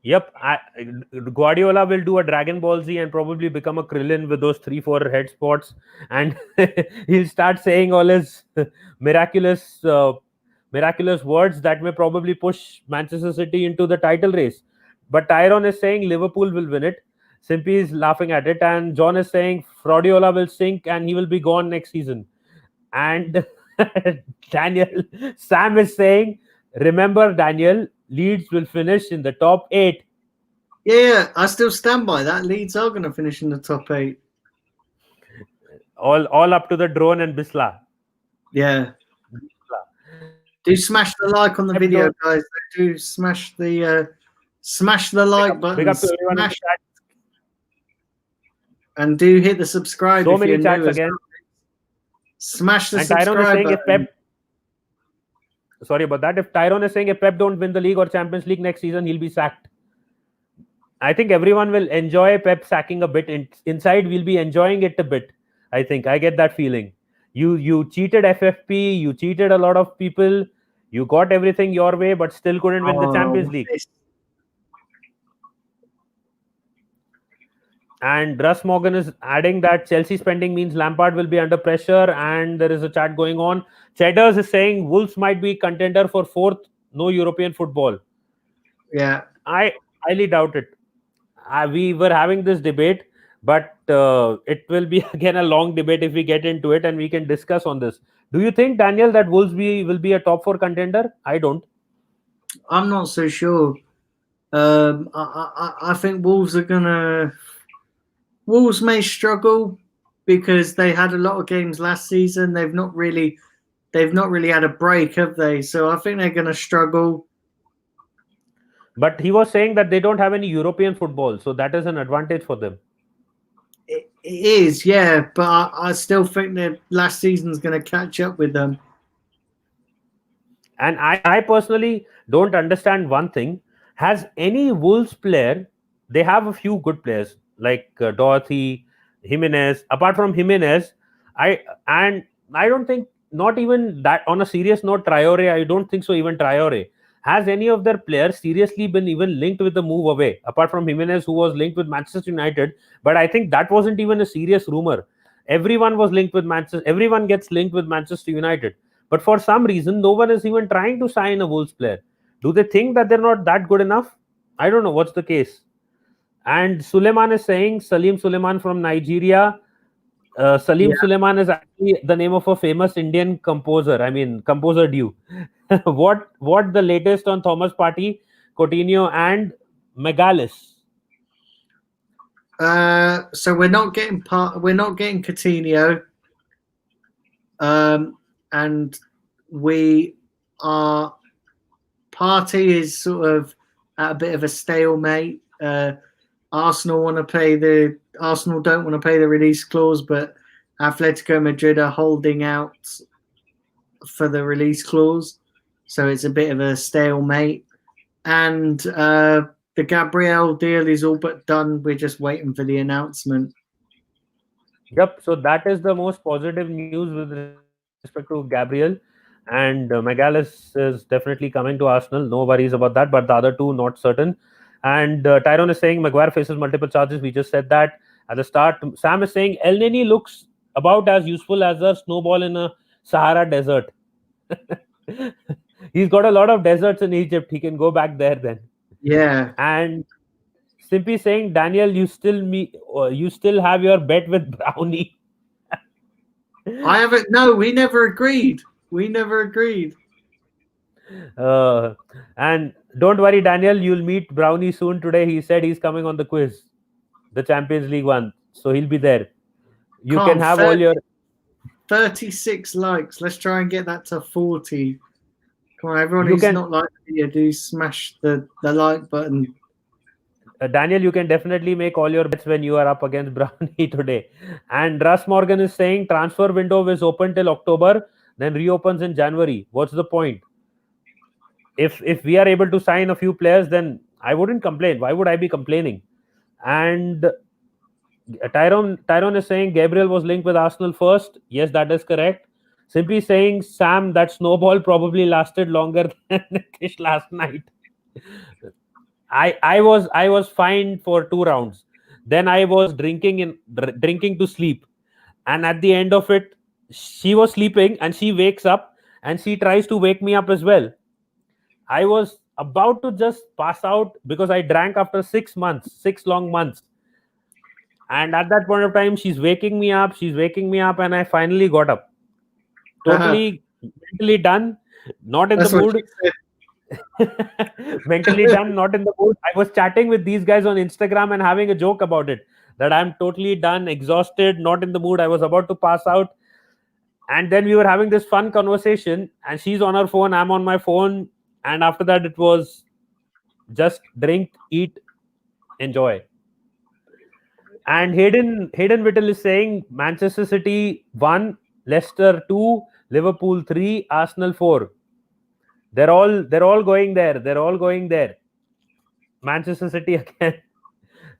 Yep, Guardiola will do a Dragon Ball Z and probably become a Krillin with those 3-4 head spots, and he'll start saying all his miraculous, miraculous words that may probably push Manchester City into the title race. But Tyrone is saying Liverpool will win it. Simpy is laughing at it, and John is saying Fraudiola will sink and he will be gone next season. And Daniel Sam is saying, remember, Daniel, Leeds will finish in the top 8. Yeah, I still stand by that. Leeds are going to finish in the top 8. All up to the drone and Bisla. Yeah. Do smash the like on the video, guys. Do smash the like button. Big up to everyone in the chat. And do hit the subscribe. So if many you're chats new again. Smash the and subscribe Tyrone is saying button. if Pep. Sorry about that. If Tyrone is saying if Pep don't win the league or Champions League next season, he'll be sacked. I think everyone will enjoy Pep sacking a bit. Inside, we'll be enjoying it a bit. I think I get that feeling. You cheated FFP. You cheated a lot of people. You got everything your way, but still couldn't win the Champions League. And Russ Morgan is adding that Chelsea spending means Lampard will be under pressure, and there is a chat going on. Cheddars is saying Wolves might be contender for 4th, no European football. Yeah. I highly doubt it. We were having this debate, but it will be again a long debate if we get into it, and we can discuss on this. Do you think, Daniel, that Wolves will be a top 4 contender? I don't. I'm not so sure. I think Wolves are gonna. Wolves may struggle because they had a lot of games last season. They've not really had a break, have they? So I think they're gonna struggle. But he was saying that they don't have any European football, so that is an advantage for them. It is, yeah, but I still think that last season's going to catch up with them. And I personally don't understand one thing. Has any Wolves player, they have a few good players like Dorothy, Jimenez. Apart from Jimenez, I don't think, not even that, on a serious note, Traore, I don't think so, even Traore. Has any of their players seriously been even linked with the move away? Apart from Jimenez, who was linked with Manchester United, but I think that wasn't even a serious rumor. Everyone was linked with Manchester. Everyone gets linked with Manchester United. But for some reason, no one is even trying to sign a Wolves player. Do they think that they're not that good enough? I don't know what's the case. And Suleiman is saying, Salim Suleiman from Nigeria. Suleiman is actually the name of a famous Indian composer. I mean, composer due. what the latest on Thomas Partey, Coutinho, and Megalis? So we're not getting Coutinho. And we are. Partey is sort of at a bit of a stalemate. Arsenal don't want to pay the release clause, but Atletico Madrid are holding out for the release clause, so it's a bit of a stalemate. And the Gabriel deal is all but done. We're just waiting for the announcement. Yep. So that is the most positive news with respect to Gabriel. And Megalis is definitely coming to Arsenal. No worries about that. But the other two, not certain. And Tyrone is saying Maguire faces multiple charges. We just said that at the start. Sam is saying El Neni looks about as useful as a snowball in a Sahara desert. He's got a lot of deserts in Egypt. He can go back there then. Yeah. And Simply saying, Daniel, you still have your bet with Brownie. I haven't. No, we never agreed. We never agreed. And don't worry, Daniel, you'll meet Brownie soon today. He said he's coming on the quiz, the Champions League one. So he'll be there. You can Calm. have all your 36 likes. Let's try and get that to 40. Come on, everyone you who's can not like the video, do smash the like button. Daniel, you can definitely make all your bets when you are up against Brownie today. And Russ Morgan is saying transfer window is open till October, then reopens in January. What's the point? If we are able to sign a few players, then I wouldn't complain. Why would I be complaining? And Tyrone is saying Gabriel was linked with Arsenal first. Yes, that is correct. Simply saying, Sam, that snowball probably lasted longer than Nitish last night. I was fined for 2 rounds. Then I was drinking to sleep, and at the end of it, she was sleeping and she wakes up and she tries to wake me up as well. I was about to just pass out because I drank after 6 months, 6 long months. And at that point of time, she's waking me up. She's waking me up, and I finally got up. Totally mentally done, not in the That's what mood. she Mentally said. done, not in the mood. I was chatting with these guys on Instagram and having a joke about it, that I'm totally done, exhausted, not in the mood. I was about to pass out. And then we were having this fun conversation, and she's on her phone, I'm on my phone. And after that, it was just drink, eat, enjoy. And Hayden Whittle is saying Manchester City 1, Leicester 2, Liverpool 3, Arsenal 4. They're all going there. They're all going there. Manchester City again.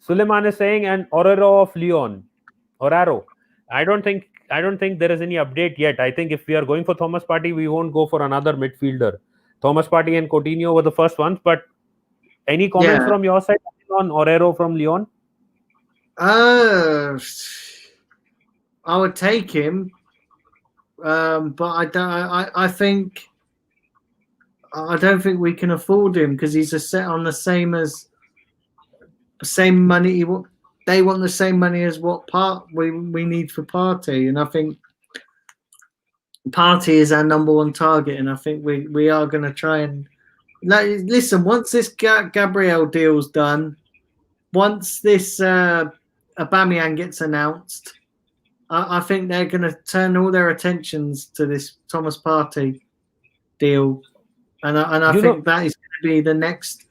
Suleiman is saying an Oraro of Leon. Oraro. I don't think there is any update yet. I think if we are going for Thomas Partey, we won't go for another midfielder. Thomas Partey and Coutinho were the first ones, but any comments Yeah. from your side on Orero from Leon? I would take him, but I don't. I don't think we can afford him because he's a set on the same money. They want the same money as what part we need for Partey, and I think Partey is our number one target, and I think we are going to try and listen. Once this Gabriel deal's done, once this Aubameyang gets announced, I think they're going to turn all their attentions to this Thomas Partey deal, and I think that is going to be the next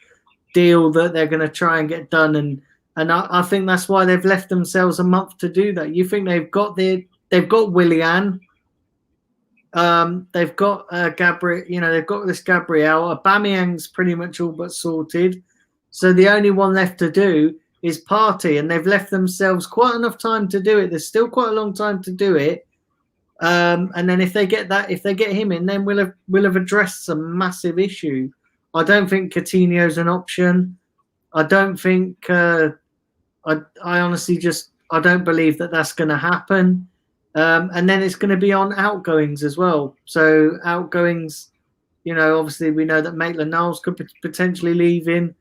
deal that they're going to try and get done, and I think that's why they've left themselves a month to do that. You think they've got Willian, they've got Gabriel, they've got this Gabriel. Aubameyang's pretty much all but sorted, so the only one left to do is Partey, and they've left themselves quite enough time to do it. There's still quite a long time to do it. And then if they get him in, then we'll have addressed some massive issue. I don't think Coutinho's an option. I don't think. I honestly I don't believe that that's going to happen. And then it's going to be on outgoings as well. So outgoings, obviously we know that Maitland-Niles could potentially leave in.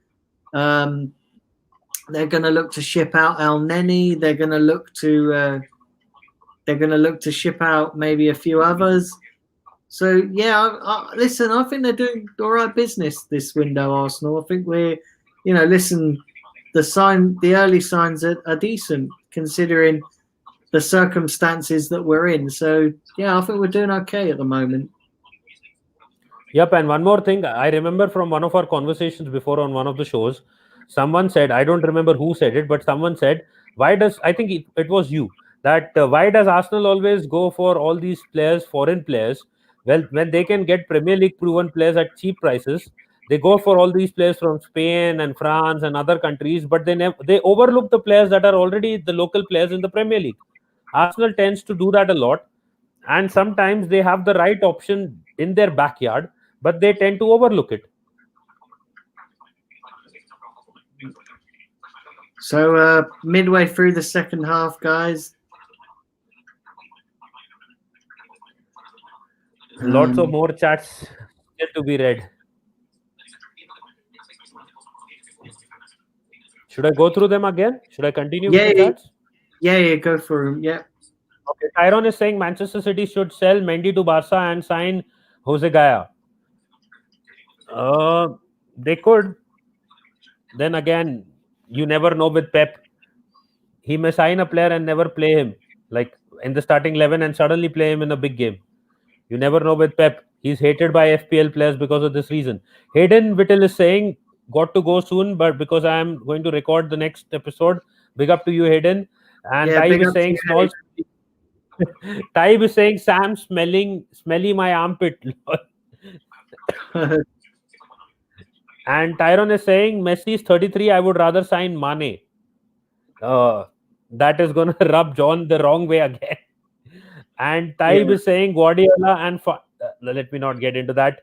They're going to look to ship out El Neni. They're going to look to ship out maybe a few others. So yeah, listen, I think they're doing all right business this window, Arsenal. I think the early signs are decent considering the circumstances that we're in. So yeah, I think we're doing okay at the moment. Yep, and one more thing, I remember from one of our conversations before on one of the shows, someone said, I don't remember who said it, but someone said, I think it was you, that why does Arsenal always go for all these players, foreign players? Well, when they can get Premier League proven players at cheap prices, they go for all these players from Spain and France and other countries, but they overlook the players that are already the local players in the Premier League. Arsenal tends to do that a lot, and sometimes they have the right option in their backyard, but they tend to overlook it. So midway through the second half, guys. Lots of more chats still to be read. Should I go through them again? Should I continue with Yeah, the chats? yeah, go for him. Yeah. Okay. Tyron is saying Manchester City should sell Mendy to Barca and sign Jose Gaya. They could. Then again, you never know with Pep. He may sign a player and never play him, like in the starting 11, and suddenly play him in a big game. You never know with Pep. He's hated by FPL players because of this reason. Hayden Whittle is saying, got to go soon, but because I am going to record the next episode, big up to you, Hayden. And Yeah, Taib big is up to saying, small. Taib is saying, Sam, smelly my armpit. you. And Tyron is saying, Messi is 33. I would rather sign Mane. That is going to rub John the wrong way again. And Taib Yeah. is saying Guardiola and let me not get into that.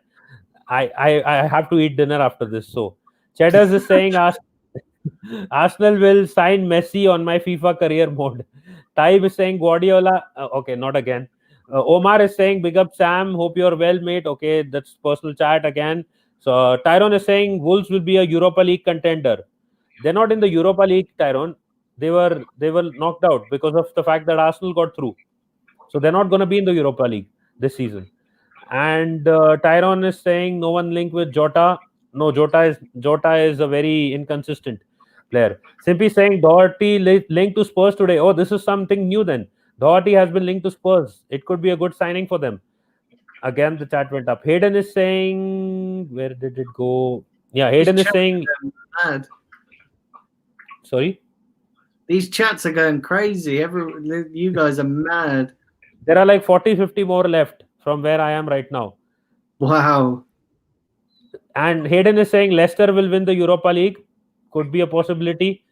I have to eat dinner after this. So Cheddars is saying Arsenal will sign Messi on my FIFA career mode. Taib is saying Guardiola. Okay, not again. Omar is saying big up Sam. Hope you're well, mate. Okay, that's personal chat again. So Tyrone is saying Wolves will be a Europa League contender. They're not in the Europa League, Tyrone. They were knocked out because of the fact that Arsenal got through. So they're not going to be in the Europa League this season. And Tyrone is saying no one linked with Jota. No, Jota is a very inconsistent player. Simply saying Doherty linked to Spurs today. Oh, this is something new then. Doherty has been linked to Spurs. It could be a good signing for them. Again, the chat went up. Hayden is saying, where did it go? Yeah, Hayden is saying, mad. Sorry. These chats are going crazy. You guys are mad. There are like 40, 50 more left from where I am right now. Wow. And Hayden is saying Leicester will win the Europa League. Could be a possibility.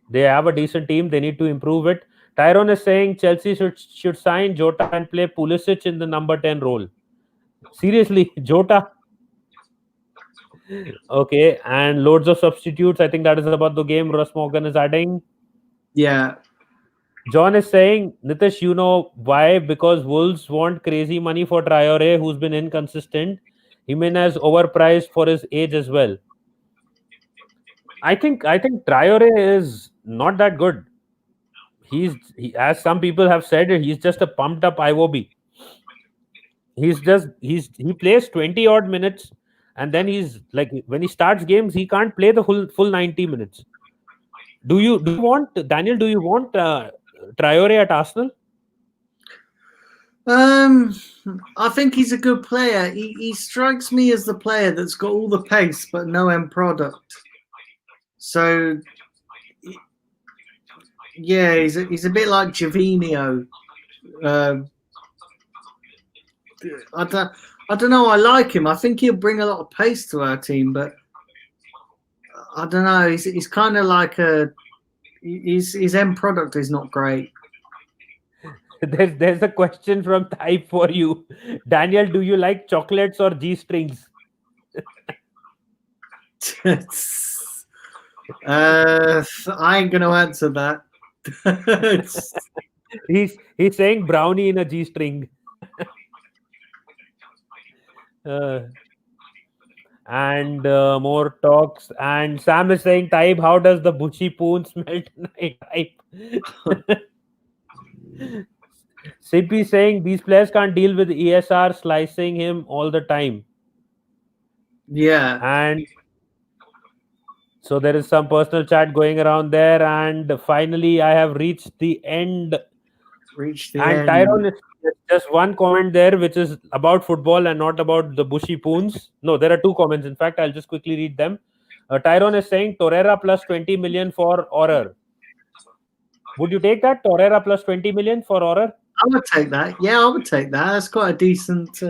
They have a decent team. They need to improve it. Tyrone is saying Chelsea should sign Jota and play Pulisic in the number 10 role. Seriously, Jota? Okay, and loads of substitutes. I think that is about the game. Russ Morgan is adding. Yeah. John is saying, Nitish, you know why? Because Wolves want crazy money for Traore, who's been inconsistent. Jimenez overpriced for his age as well. I think Traore is not that good. As some people have said, he's just a pumped up IOB. He plays 20 odd minutes, and then he's like, when he starts games, he can't play the full 90 minutes. Do you want Daniel? Do you want Traore at Arsenal? I think he's a good player. He strikes me as the player that's got all the pace but no end product. So yeah, he's a bit like Javinho. I don't know. I like him. I think he'll bring a lot of pace to our team, but I don't know. He's kind of like his end product is not great. There's a question from Type for you, Daniel. Do you like chocolates or G strings? I ain't gonna answer that. He's saying brownie in a G string. And more talks. And Sam is saying, Type, how does the bushy poon smell tonight? Type. CP saying these players can't deal with ESR slicing him all the time. Yeah. And so there is some personal chat going around there. And finally, I have reached the end. And Tyrone is just one comment there, which is about football and not about the bushy poons. No, there are two comments. In fact, I'll just quickly read them. Tyrone is saying Torreira plus 20 million for Horror. Would you take that? Torreira plus 20 million for Horror? I would take that. Yeah, I would take that. That's quite a decent.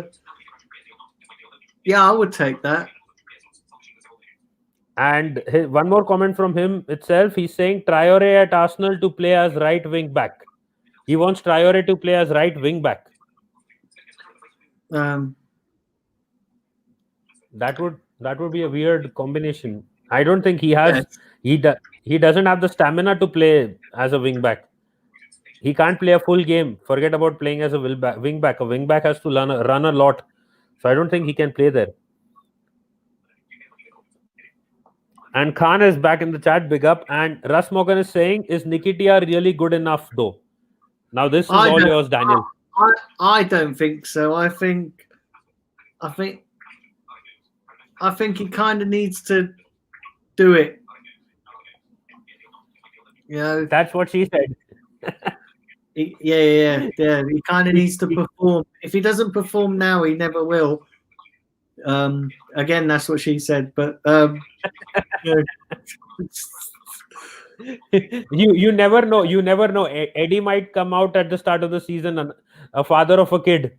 Yeah, I would take that. And one more comment from him itself. He's saying Traore at Arsenal to play as right wing back. He wants Traore to play as right wing back. That would be a weird combination. I don't think he has. Yes. He doesn't have the stamina to play as a wing back. He can't play a full game. Forget about playing as a wing back. A wing back has to run a lot. So I don't think he can play there. And Khan is back in the chat, big up. And Russ Morgan is saying, is Nikitia really good enough though? Now this is all yours, Daniel. I don't think so. I think he kind of needs to do it. You know, that's what she said. Yeah. He kind of needs to perform. If he doesn't perform now, he never will. Again, that's what she said. But you never know. You never know. Eddie might come out at the start of the season, a father of a kid.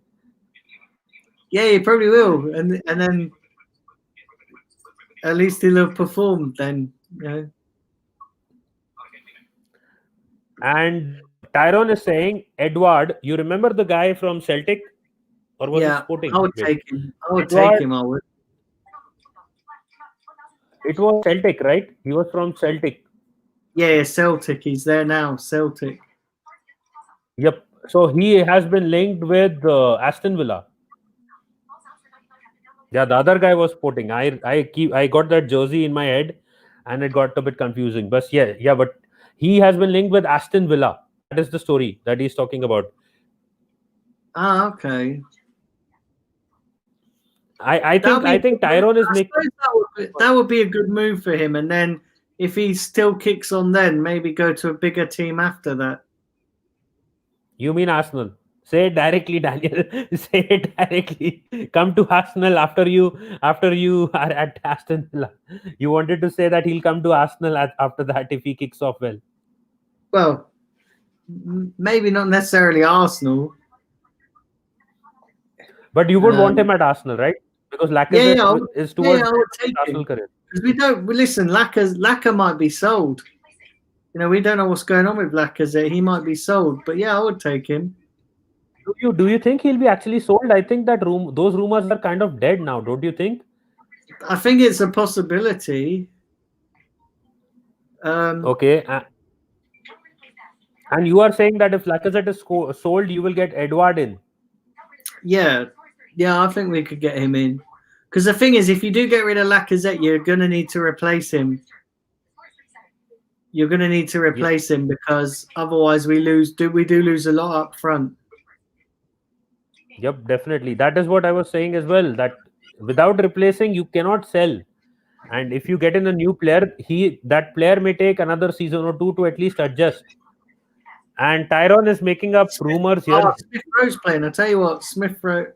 Yeah, he probably will, and then at least he'll have performed then. You know. And Tyrone is saying, Edward, you remember the guy from Celtic? Or was it Sporting? I would take him. I would take him. I would. It was Celtic, right? He was from Celtic. Yeah, Celtic. He's there now. Celtic. Yep. So he has been linked with Aston Villa. Yeah, the other guy was Sporting. I got that jersey in my head, and it got a bit confusing. But but he has been linked with Aston Villa. That is the story that he's talking about. Ah, okay. I think Tyrone is making. That would be a good move for him, and then if he still kicks on, then maybe go to a bigger team after that. You mean Arsenal? Say it directly, Daniel. Say it directly. Come to Arsenal after you are at Aston Villa. You wanted to say that he'll come to Arsenal after that if he kicks off well. Well, maybe not necessarily Arsenal. But you would want him at Arsenal, right? Because Lacazette is towards Arsenal career. Because we don't listen. Lacazette might be sold. You know, we don't know what's going on with Lacazette. He might be sold, but yeah, I would take him. Do you think he'll be actually sold? I think that those rumors are kind of dead now. Don't you think? I think it's a possibility. Okay. And you are saying that if Lacazette is sold, you will get Edward in. Yeah, I think we could get him in. Because the thing is, if you do get rid of Lacazette, you're going to need to replace him. You're going to need to replace him because otherwise we do lose a lot up front. Yep, definitely. That is what I was saying as well. That without replacing, you cannot sell. And if you get in a new player, that player may take another season or two to at least adjust. And Tyrone is making up rumors here. Smith Rowe's playing. I tell you what, Smith Rowe.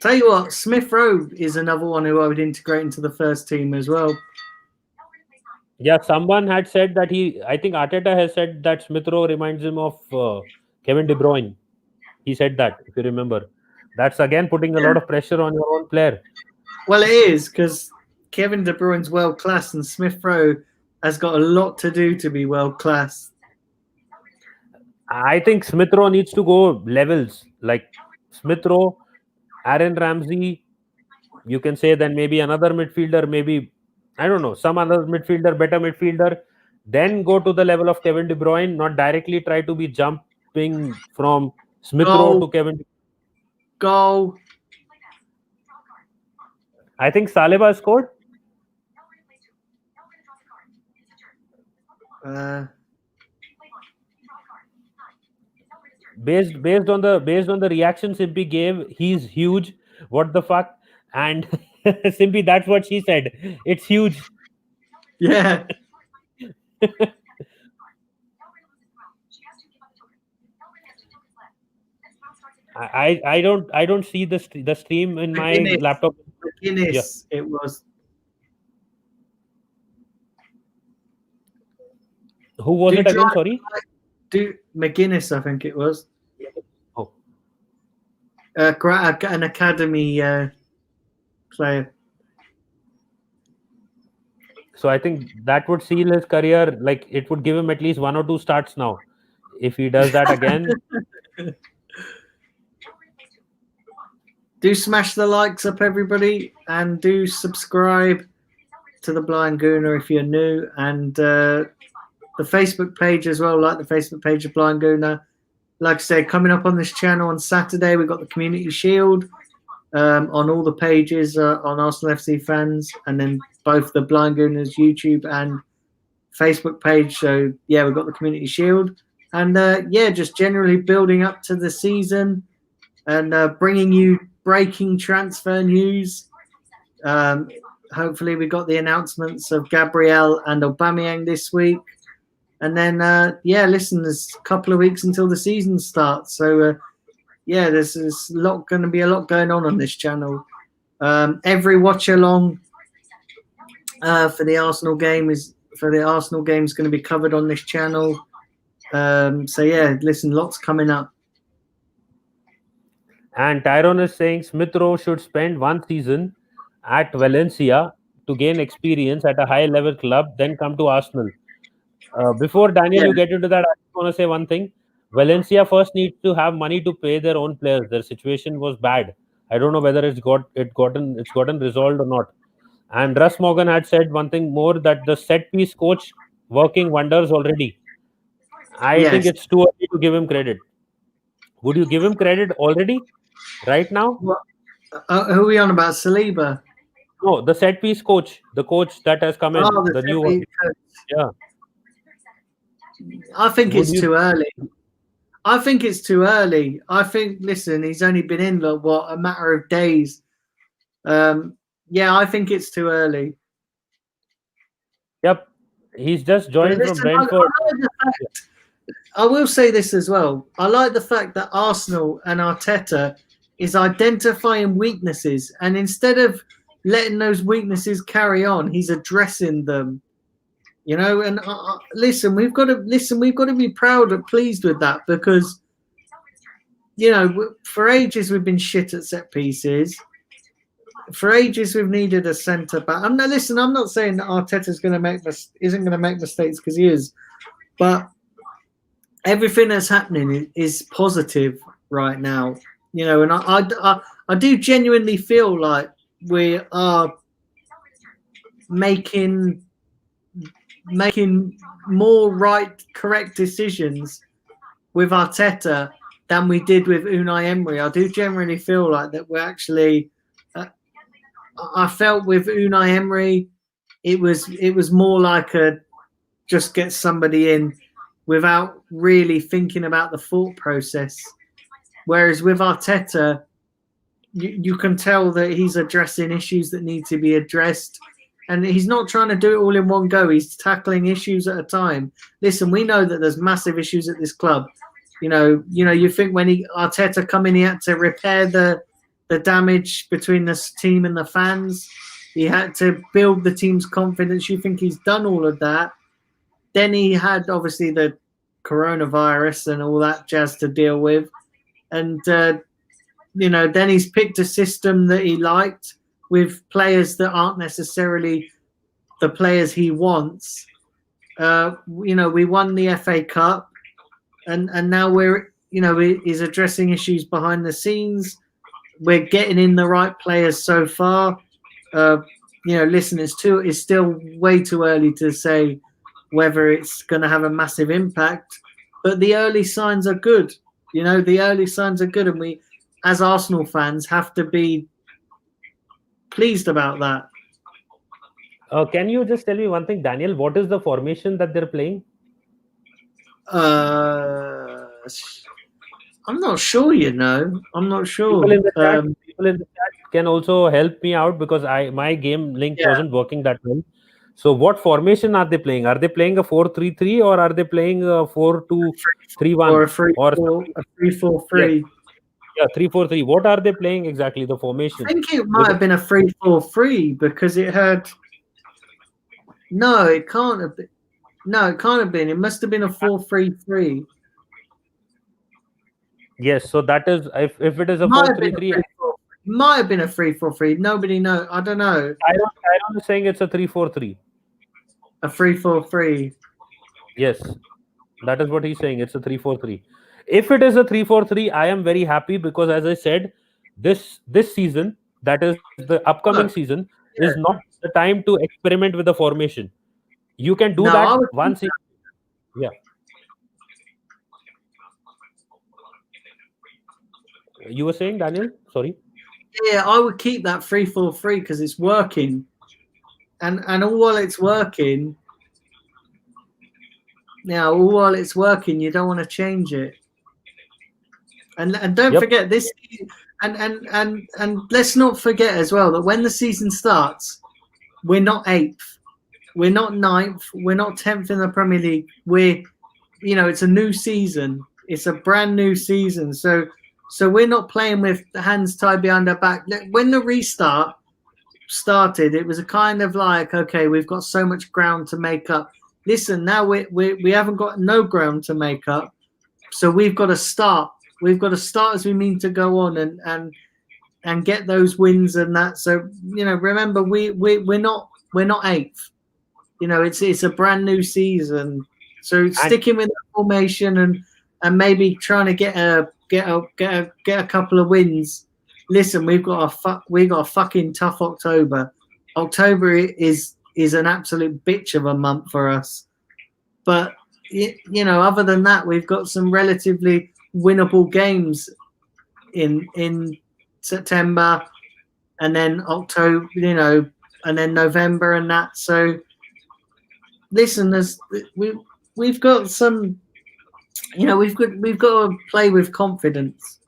Tell you what, Smith Rowe is another one who I would integrate into the first team as well. Yeah, someone had said that I think Arteta has said that Smith Rowe reminds him of Kevin De Bruyne. He said that, if you remember. That's again putting a lot of pressure on your own player. Well, it is because Kevin De Bruyne's world class and Smith Rowe has got a lot to do to be world class. I think Smith Rowe needs to go levels. Like Smith Rowe, Aaron Ramsey, you can say then maybe another midfielder, maybe, I don't know, some other midfielder, better midfielder, then go to the level of Kevin De Bruyne, not directly try to be jumping from Smith Rowe to Kevin. Goal. I think Saliba scored. Based on the reaction Simpy gave, he's huge. What the fuck? And Simpy, that's what she said. It's huge. Yeah. I don't see the stream in my laptop. McGuinness, it was. Who was it again? Sorry. McGuinness, I think it was. Oh. An academy player. So I think that would seal his career. Like it would give him at least 1 or 2 starts now. If he does that again. Do smash the likes up, everybody, and do subscribe to the Blind Gooner if you're new, and the Facebook page as well, like the Facebook page of Blind Gooner. Like I said, coming up on this channel on Saturday, we've got the Community Shield. on all the pages on Arsenal FC fans, and then both the Blind Gooners YouTube and Facebook page. So yeah, we've got the Community Shield, and yeah, just generally building up to the season and bringing you breaking transfer news. Hopefully, we got the announcements of Gabriel and Aubameyang this week, and then yeah, listen, there's a couple of weeks until the season starts, so yeah, there's going to be a lot going on this channel. Every watch along for the Arsenal game is going to be covered on this channel. So yeah, listen, lots coming up. And Tyrone is saying Smith Rowe should spend one season at Valencia to gain experience at a high level club, then come to Arsenal. Before Daniel, you get into that, I just want to say one thing. Valencia first needs to have money to pay their own players. Their situation was bad. I don't know whether it's gotten resolved or not. And Russ Morgan had said one thing more, that the set piece coach working wonders already. I think it's too early to give him credit. Would you give him credit already, right now? What, who are we on about? Saliba? No, the set piece coach, the coach that has come in, the new one. Yeah. I think it's too early. I think it's too early. I think, listen, he's only been in a matter of days. Yeah, I think it's too early. Yep, he's just joined from Brentford. I will say this as well. I like the fact that Arsenal and Arteta is identifying weaknesses, and instead of letting those weaknesses carry on, he's addressing them. You know, and listen, we've got to be proud and pleased with that, because, you know, for ages we've been shit at set pieces. For ages we've needed a centre back. I'm not saying that Arteta's isn't going to make mistakes, because he is, but everything that's happening is positive right now. You know, and I do genuinely feel like we are making more correct decisions with Arteta than we did with Unai Emery. I do generally feel like that we're actually. I felt with Unai Emery, it was more like a just get somebody in without really thinking about the thought process. Whereas with Arteta, you can tell that he's addressing issues that need to be addressed. And he's not trying to do it all in one go. He's tackling issues at a time. Listen, we know that there's massive issues at this club. You know, you think when Arteta come in, he had to repair the damage between this team and the fans. He had to build the team's confidence. You think he's done all of that. Then he had, obviously, the coronavirus and all that jazz to deal with. And, you know, then he's picked a system that he liked with players that aren't necessarily the players he wants. You know, we won the FA Cup, and now he's addressing issues behind the scenes. We're getting in the right players so far. You know, listen, it's still way too early to say whether it's going to have a massive impact, but the early signs are good. You know, the early signs are good, and we, as Arsenal fans, have to be pleased about that. Can you just tell me one thing, Daniel? What is the formation that they're playing? I'm not sure. You know, I'm not sure. People in the chat can also help me out, because my game link wasn't working that well. So, what formation are they playing? Are they playing a 4-3-3, or are they playing a 4-2-3-1, or a 3-4-3? Yeah, 3-4-3. What are they playing exactly? The formation? I think it might have been a 3-4-3, because it had. No, it can't have been. No, it can't have been. It must have been a 4-3-3. Yes, so that is, if it is a 4-3-3, might have been a 3-4-3. Nobody knows. I don't know. I am saying it's a 3-4-3. A 3-4-3. Yes, that is what he's saying. It's a 3-4-3. If it is a 3-4-3, I am very happy, because, as I said, this season, that is the upcoming season, is not the time to experiment with the formation. You can do that once. Yeah. You were saying, Daniel? Sorry. Yeah, I would keep that 3-4-3 because it's working, and all while it's working, you don't want to change it. And don't Yep. forget this, and let's not forget as well that when the season starts, we're not 8th, we're not 9th, we're not 10th in the Premier League. It's a new season, it's a brand new season, so we're not playing with the hands tied behind our back. When the restart started, it was a kind of like, okay, we've got so much ground to make up. Listen, now we haven't got no ground to make up, so we've got to start. We've got to start as we mean to go on and get those wins and that. So remember, we're not 8th. It's a brand new season. So sticking with the formation and maybe trying to get a couple of wins. Listen, we've got a fucking tough October. October is an absolute bitch of a month for us. But other than that, we've got some relatively winnable games in September, and then October, and then November and that. So listen, we've got some, we've got to play with confidence.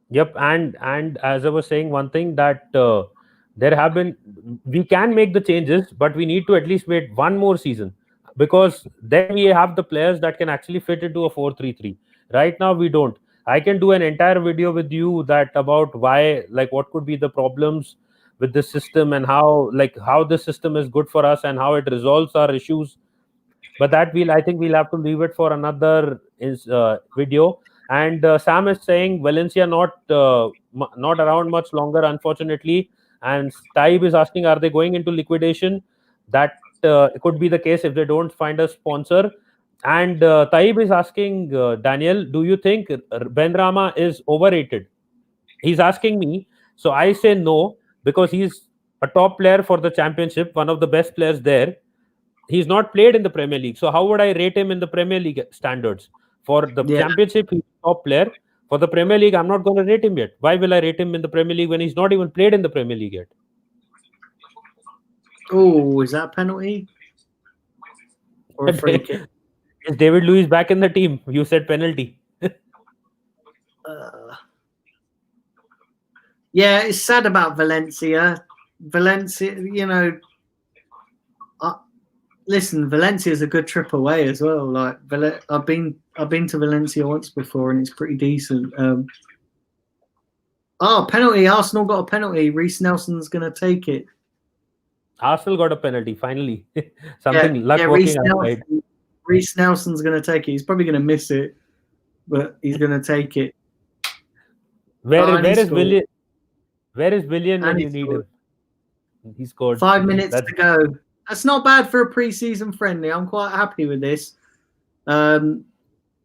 Yep, and as I was saying, one thing that we can make the changes, but we need to at least wait one more season, because then we have the players that can actually fit into a 4-3-3. Right now we don't. I can do an entire video with you that about why, like, what could be the problems with this system, and how this system is good for us and how it resolves our issues. But that I think we'll have to leave it for another video. And Sam is saying Valencia not around much longer, unfortunately. And Taib is asking, are they going into liquidation? That could be the case if they don't find a sponsor. And Taib is asking, Daniel, do you think Ben Rama is overrated? He's asking me. So I say no, because he's a top player for the championship, one of the best players there. He's not played in the Premier League. So how would I rate him in the Premier League standards? For the championship, he's a top player. For the Premier League, I'm not going to rate him yet. Why will I rate him in the Premier League when he's not even played in the Premier League yet? Oh, is that a penalty? Or a free kick? Is David Luiz back in the team? You said penalty. Yeah, it's sad about Valencia. Listen, Valencia is a good trip away as well. Like I've been to Valencia once before, and it's pretty decent. Penalty! Arsenal got a penalty. Reece Nelson's going to take it. Arsenal got a penalty finally. Luck working outside. Reece Nelson's going to take it. He's probably going to miss it, but he's going to take it. Where is Willian? Where is Willian when you need him? He scored. 5 minutes to go. That's not bad for a pre-season friendly. I'm quite happy with this. And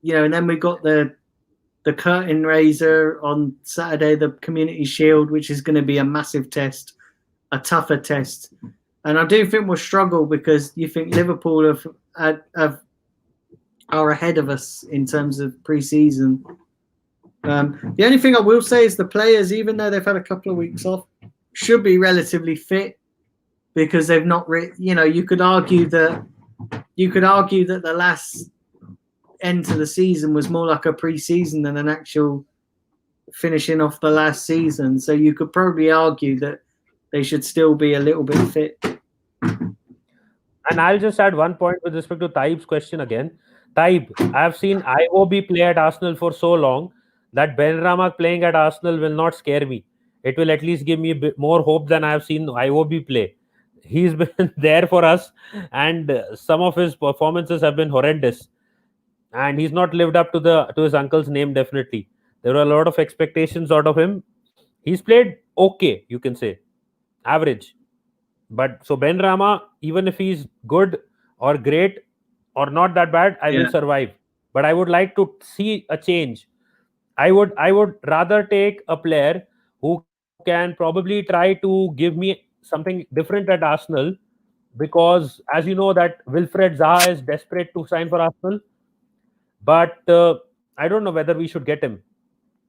then we got the curtain raiser on Saturday, the Community Shield, which is going to be a massive test, a tougher test. And I do think we'll struggle because you think Liverpool are ahead of us in terms of pre-season. The only thing I will say is the players, even though they've had a couple of weeks off, should be relatively fit, because they've not. You could argue that the last end to the season was more like a pre-season than an actual finishing off the last season. So you could probably argue that they should still be a little bit fit. And I'll just add one point with respect to Taib's question again. Taib, I've seen IOB play at Arsenal for so long that Ben Rama playing at Arsenal will not scare me. It will at least give me a bit more hope than I have seen IOB play. He's been there for us, and some of his performances have been horrendous. And he's not lived up to his uncle's name, definitely. There were a lot of expectations out of him. He's played okay, you can say. Average. But so Ben Rama, even if he's good or great or not that bad, I will survive. But I would like to see a change. I would rather take a player who can probably try to give me something different at Arsenal, because as you know that Wilfred Zaha is desperate to sign for Arsenal, but I don't know whether we should get him.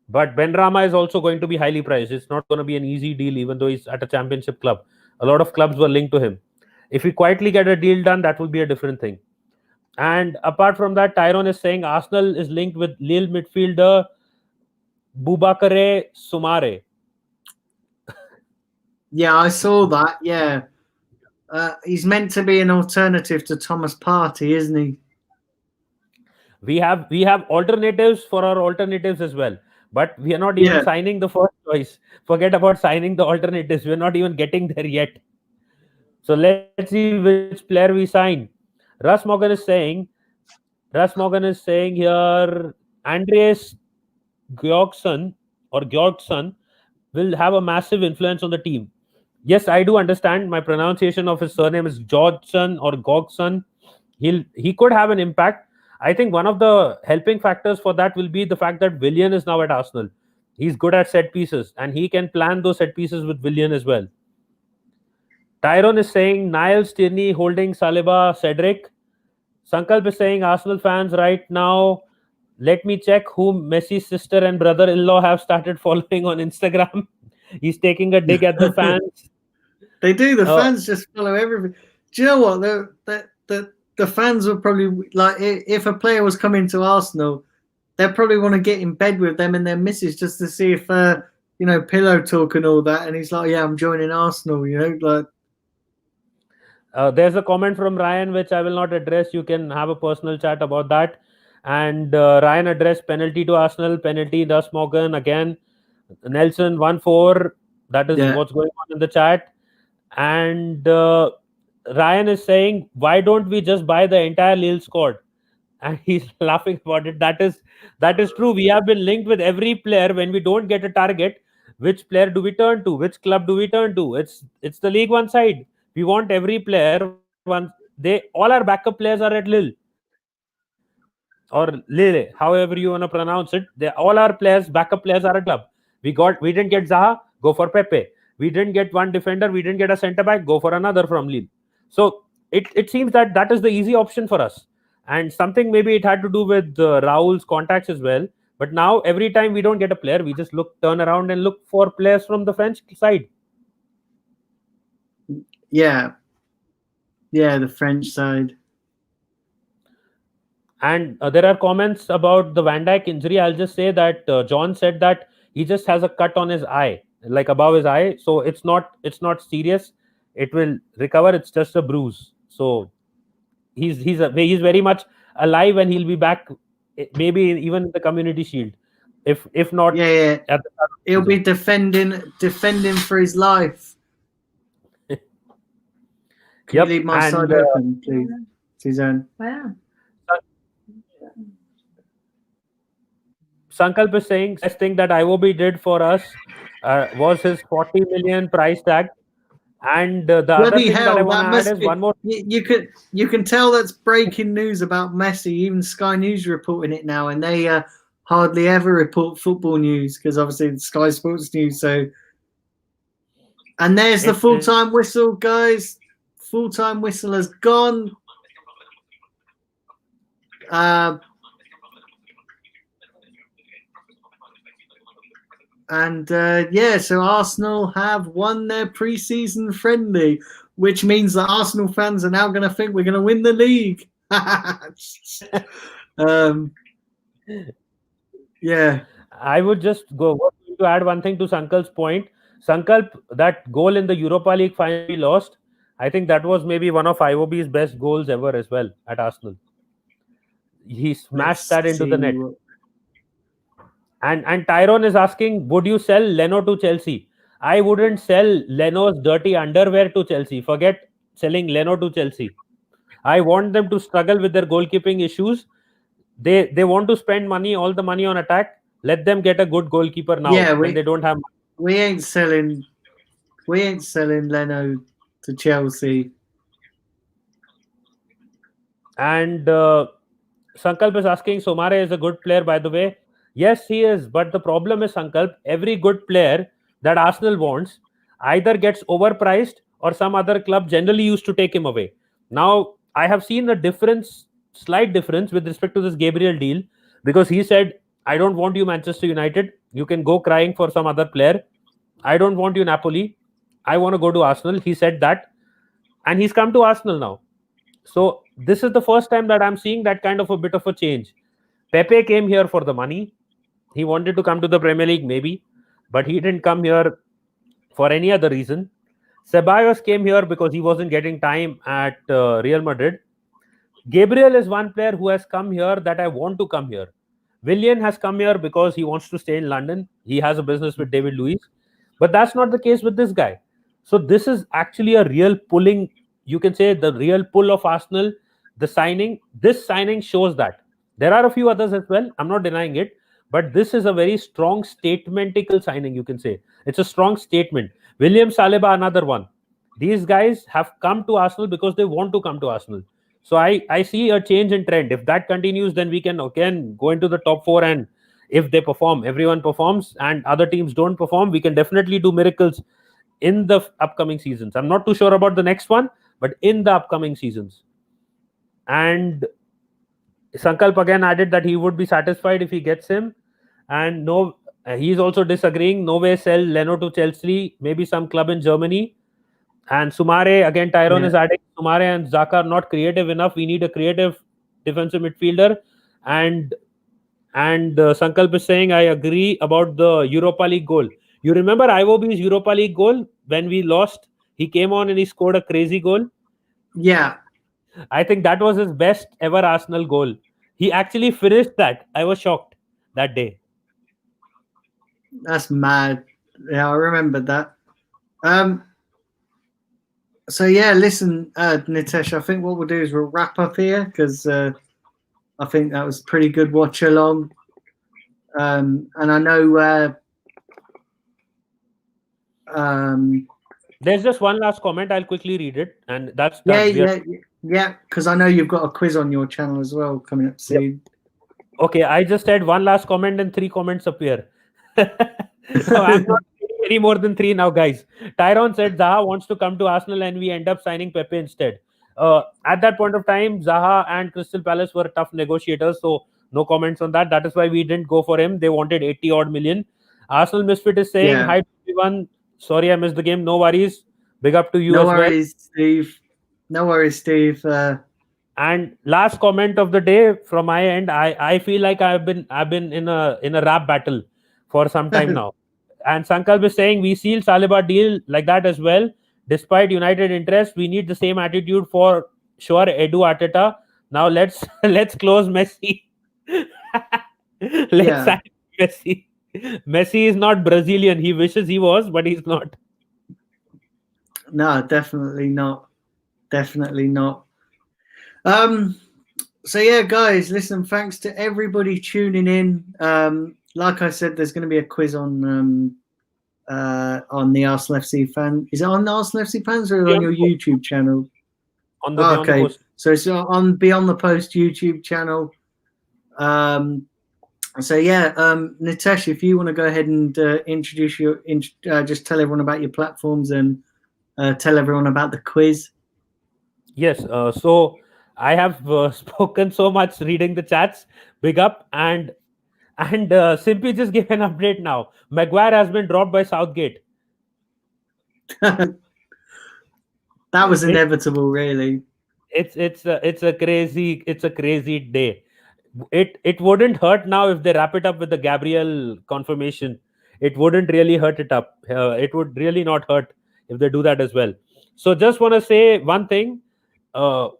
But Benrahma is also going to be highly priced. It's not going to be an easy deal, even though he's at a championship club. A lot of clubs were linked to him. If we quietly get a deal done, that will be a different thing. And apart from that, Tyrone is saying Arsenal is linked with Lille midfielder Boubakary Soumare. Yeah, I saw that. Yeah. He's meant to be an alternative to Thomas Partey, isn't he? We have alternatives for our alternatives as well, but we are not even signing the first choice. Forget about signing the alternatives. We're not even getting there yet. So let's see which player we sign. Russ Morgan is saying here Andreas Georgson will have a massive influence on the team. Yes, I do understand. My pronunciation of his surname is Georgson or Gogson. He could have an impact. I think one of the helping factors for that will be the fact that Willian is now at Arsenal. He's good at set pieces, and he can plan those set pieces with Willian as well. Tyrone is saying Niles, Tierney, Holding, Saliba, Cedric. Sankalp is saying Arsenal fans right now, let me check who Messi's sister and brother-in-law have started following on Instagram. He's taking a dig at the fans. They do. The fans just follow everything. Do you know what? The fans would probably, like, if a player was coming to Arsenal, they'd probably want to get in bed with them and their missus just to see if, pillow talk and all that. And he's like, yeah, I'm joining Arsenal, like. There's a comment from Ryan, which I will not address. You can have a personal chat about that. And Ryan addressed penalty to Arsenal, penalty, Russ Morgan again. Nelson 1-4. That is what's going on in the chat. And Ryan is saying, why don't we just buy the entire Lille squad? And he's laughing about it. That is true. We have been linked with every player. When we don't get a target, which player do we turn to? Which club do we turn to? It's the League One side. We want every player. All our backup players are at Lille or Lille, however you want to pronounce it. All our players, backup players, are at club. We didn't get Zaha, go for Pepe. We didn't get one defender, we didn't get a centre back, go for another from Lille. So it seems that is the easy option for us. And something maybe it had to do with Raul's contacts as well. But now every time we don't get a player, we just turn around and look for players from the French side. Yeah, the French side. And there are comments about the Van Dijk injury. I'll just say that John said that he just has a cut on his eye, like above his eye. So it's not serious. It will recover. It's just a bruise. So he's very much alive, and he'll be back. Maybe even in the Community Shield, if not. Yeah. He'll be defending for his life. Can you leave my side open, please, Suzanne? Wow. Sankalp is saying, best thing that IOB did for us was his 40 million price tag. And the other thing that I want to add is one more. You can tell that's breaking news about Messi. Even Sky News reporting it now, and they hardly ever report football news because obviously it's Sky Sports News. So, and there's the full-time whistle, guys. Full-time whistle has gone. And so Arsenal have won their pre-season friendly, which means that Arsenal fans are now going to think we're going to win the league. Yeah. I would just go to add one thing to Sankalp's point. Sankalp, that goal in the Europa League final we lost, I think that was maybe one of IOB's best goals ever as well at Arsenal. He smashed that into the net. And Tyrone is asking, would you sell Leno to Chelsea? I wouldn't sell Leno's dirty underwear to Chelsea. Forget selling Leno to Chelsea. I want them to struggle with their goalkeeping issues. They want to spend all the money on attack. Let them get a good goalkeeper now when they don't have money. We ain't selling Leno to Chelsea. And Sankalp is asking, Soumare is a good player, by the way. Yes, he is. But the problem is, Sankalp, every good player that Arsenal wants either gets overpriced or some other club generally used to take him away. Now, I have seen a slight difference with respect to this Gabriel deal, because he said, I don't want you, Manchester United. You can go crying for some other player. I don't want you, Napoli. I want to go to Arsenal. He said that, and he's come to Arsenal now. So this is the first time that I'm seeing that kind of a bit of a change. Pepe came here for the money. He wanted to come to the Premier League, maybe, but he didn't come here for any other reason. Ceballos came here because he wasn't getting time at Real Madrid. Gabriel is one player who has come here that I want to come here. Willian has come here because he wants to stay in London. He has a business with David Luiz. But that's not the case with this guy. So this is actually a real pulling, you can say the real pull of Arsenal. The signing, this signing shows that. There are a few others as well. I'm not denying it. But this is a very strong statementical signing, you can say. It's a strong statement. William Saliba, another one. These guys have come to Arsenal because they want to come to Arsenal. So I see a change in trend. If that continues, then we can again go into the top four, and if they perform, everyone performs, and other teams don't perform, we can definitely do miracles in the upcoming seasons. I'm not too sure about the next one, but in the upcoming seasons. And Sankalp again added that he would be satisfied if he gets him. And no, he's also disagreeing. No way sell Leno to Chelsea, maybe some club in Germany. And Sumare, again, Tyrone is adding Sumare and Xhaka are not creative enough. We need a creative defensive midfielder. And Sankalp is saying, I agree about the Europa League goal. You remember Iwobi's Europa League goal when we lost? He came on and he scored a crazy goal. Yeah. I think that was his best ever Arsenal goal. He actually finished that. I was shocked that day. That's mad. Yeah, I remember that. So yeah, listen, Nitesh, I think what we'll do is we'll wrap up here because I think that was a pretty good watch along. And I know there's just one last comment. I'll quickly read it, and that's yeah. Because I know you've got a quiz on your channel as well coming up soon. Yep. Okay, I just had one last comment and 3 comments appear. So I'm not any more than 3 now, guys. Tyrone said Zaha wants to come to Arsenal and we end up signing Pepe instead. At that point of time, Zaha and Crystal Palace were tough negotiators, so no comments on that. That is why we didn't go for him. They wanted 80 odd million. Arsenal Misfit is saying, hi to everyone. Sorry, I missed the game. No worries. Big up to you as well. Steve. No worries, Steve. And last comment of the day from my end, I feel like I've been in a rap battle for some time now. And Sankalp is saying we seal Saliba deal like that as well. Despite United interest, we need the same attitude for sure. Edu Arteta. Now let's close Messi. Sign Messi. Messi is not Brazilian. He wishes he was, but he's not. No, definitely not. Definitely not. So yeah, guys, listen, thanks to everybody tuning in. Like I said, there's going to be a quiz on the Arsenal FC fan. Is it on the Arsenal FC fans or on your YouTube channel? On the Beyond the Post. So it's on Beyond the Post YouTube channel. So yeah, Nitesh, if you want to go ahead and introduce just tell everyone about your platforms and tell everyone about the quiz. Yes. So I have spoken so much reading the chats. Big up. And Simpy just gave an update now. Maguire has been dropped by Southgate. That was inevitable, really. It's a crazy day. It wouldn't hurt now if they wrap it up with the Gabriel confirmation. It wouldn't really hurt it up. It would really not hurt if they do that as well. So just want to say one thing. About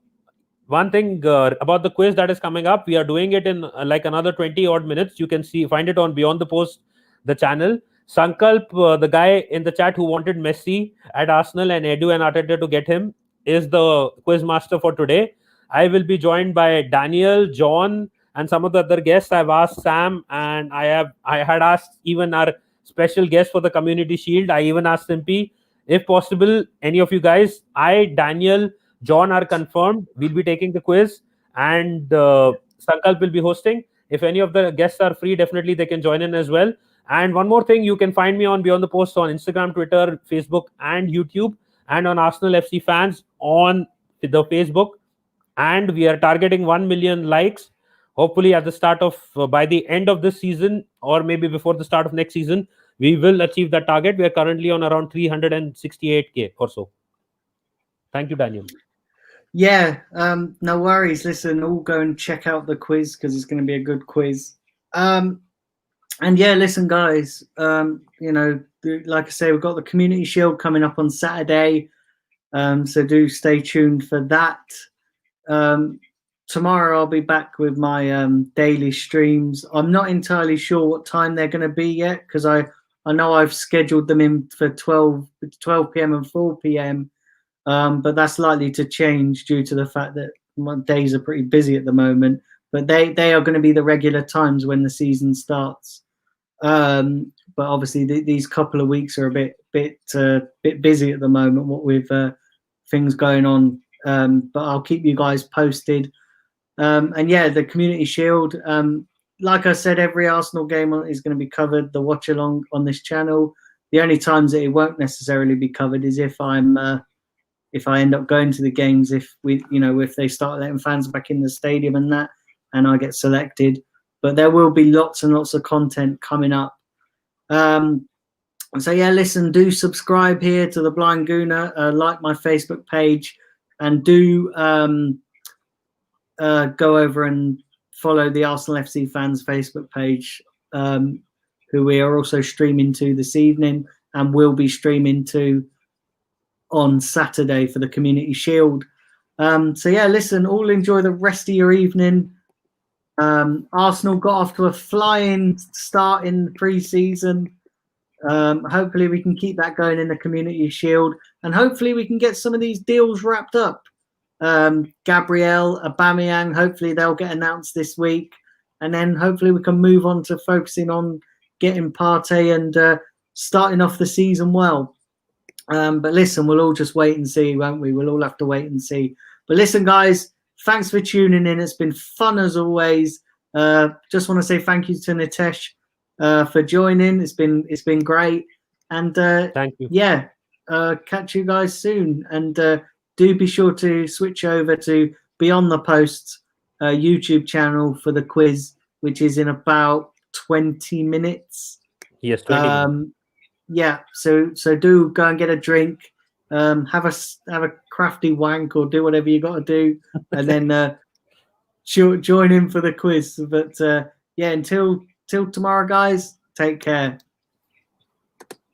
the quiz that is coming up. We are doing it in like another 20 odd minutes. You can find it on Beyond the Post, the channel. Sankalp, the guy in the chat who wanted Messi at Arsenal and Edu and Arteta to get him, is the quiz master for today. I will be joined by Daniel, John, and some of the other guests. I've asked Sam, and I had asked even our special guest for the Community Shield. I even asked Simpy, if possible, any of you guys. Daniel, John are confirmed. We'll be taking the quiz, and Sankalp will be hosting. If any of the guests are free, definitely they can join in as well. And one more thing, you can find me on Beyond the Post on Instagram, Twitter, Facebook, and YouTube, and on Arsenal FC Fans on the Facebook. And we are targeting 1 million likes hopefully at the start of by the end of this season, or maybe before the start of next season, we will achieve that target. We are currently on around 368K or so. Thank you, Daniel. Yeah, no worries. Listen, all go and check out the quiz because it's going to be a good quiz. And yeah, listen, guys. Like I say, we've got the Community Shield coming up on Saturday, so do stay tuned for that. Tomorrow I'll be back with my daily streams. I'm not entirely sure what time they're going to be yet because I know I've scheduled them in for 12 p.m. and 4 p.m. But that's likely to change due to the fact that my days are pretty busy at the moment. But they are going to be the regular times when the season starts. But obviously these couple of weeks are a bit busy at the moment, what with things going on. But I'll keep you guys posted. And yeah, the Community Shield. Like I said, every Arsenal game is going to be covered. The watch along on this channel. The only times that it won't necessarily be covered is if I end up going to the games, if they start letting fans back in the stadium and that, and I get selected. But there will be lots and lots of content coming up. So yeah, listen, do subscribe here to the Blind Gooner, like my Facebook page, and do go over and follow the Arsenal FC fans Facebook page, who we are also streaming to this evening and will be streaming to on Saturday for the Community Shield. So yeah, listen, all enjoy the rest of your evening. Arsenal got off to a flying start in the pre-season. Hopefully we can keep that going in the Community Shield, and hopefully we can get some of these deals wrapped up. Gabriel, Aubameyang, hopefully they'll get announced this week, and then hopefully we can move on to focusing on getting Partey and starting off the season well. But listen, we'll all just wait and see, won't we? We'll all have to wait and see. But listen, guys, thanks for tuning in. It's been fun as always. Just want to say thank you to Nitesh for joining. It's been great. And thank you. Yeah, catch you guys soon. And do be sure to switch over to Beyond the Posts YouTube channel for the quiz, which is in about 20 minutes. Yes, 20 minutes. Yeah, so do go and get a drink, have a crafty wank, or do whatever you got to do, and then join in for the quiz. But yeah, until tomorrow, guys, take care.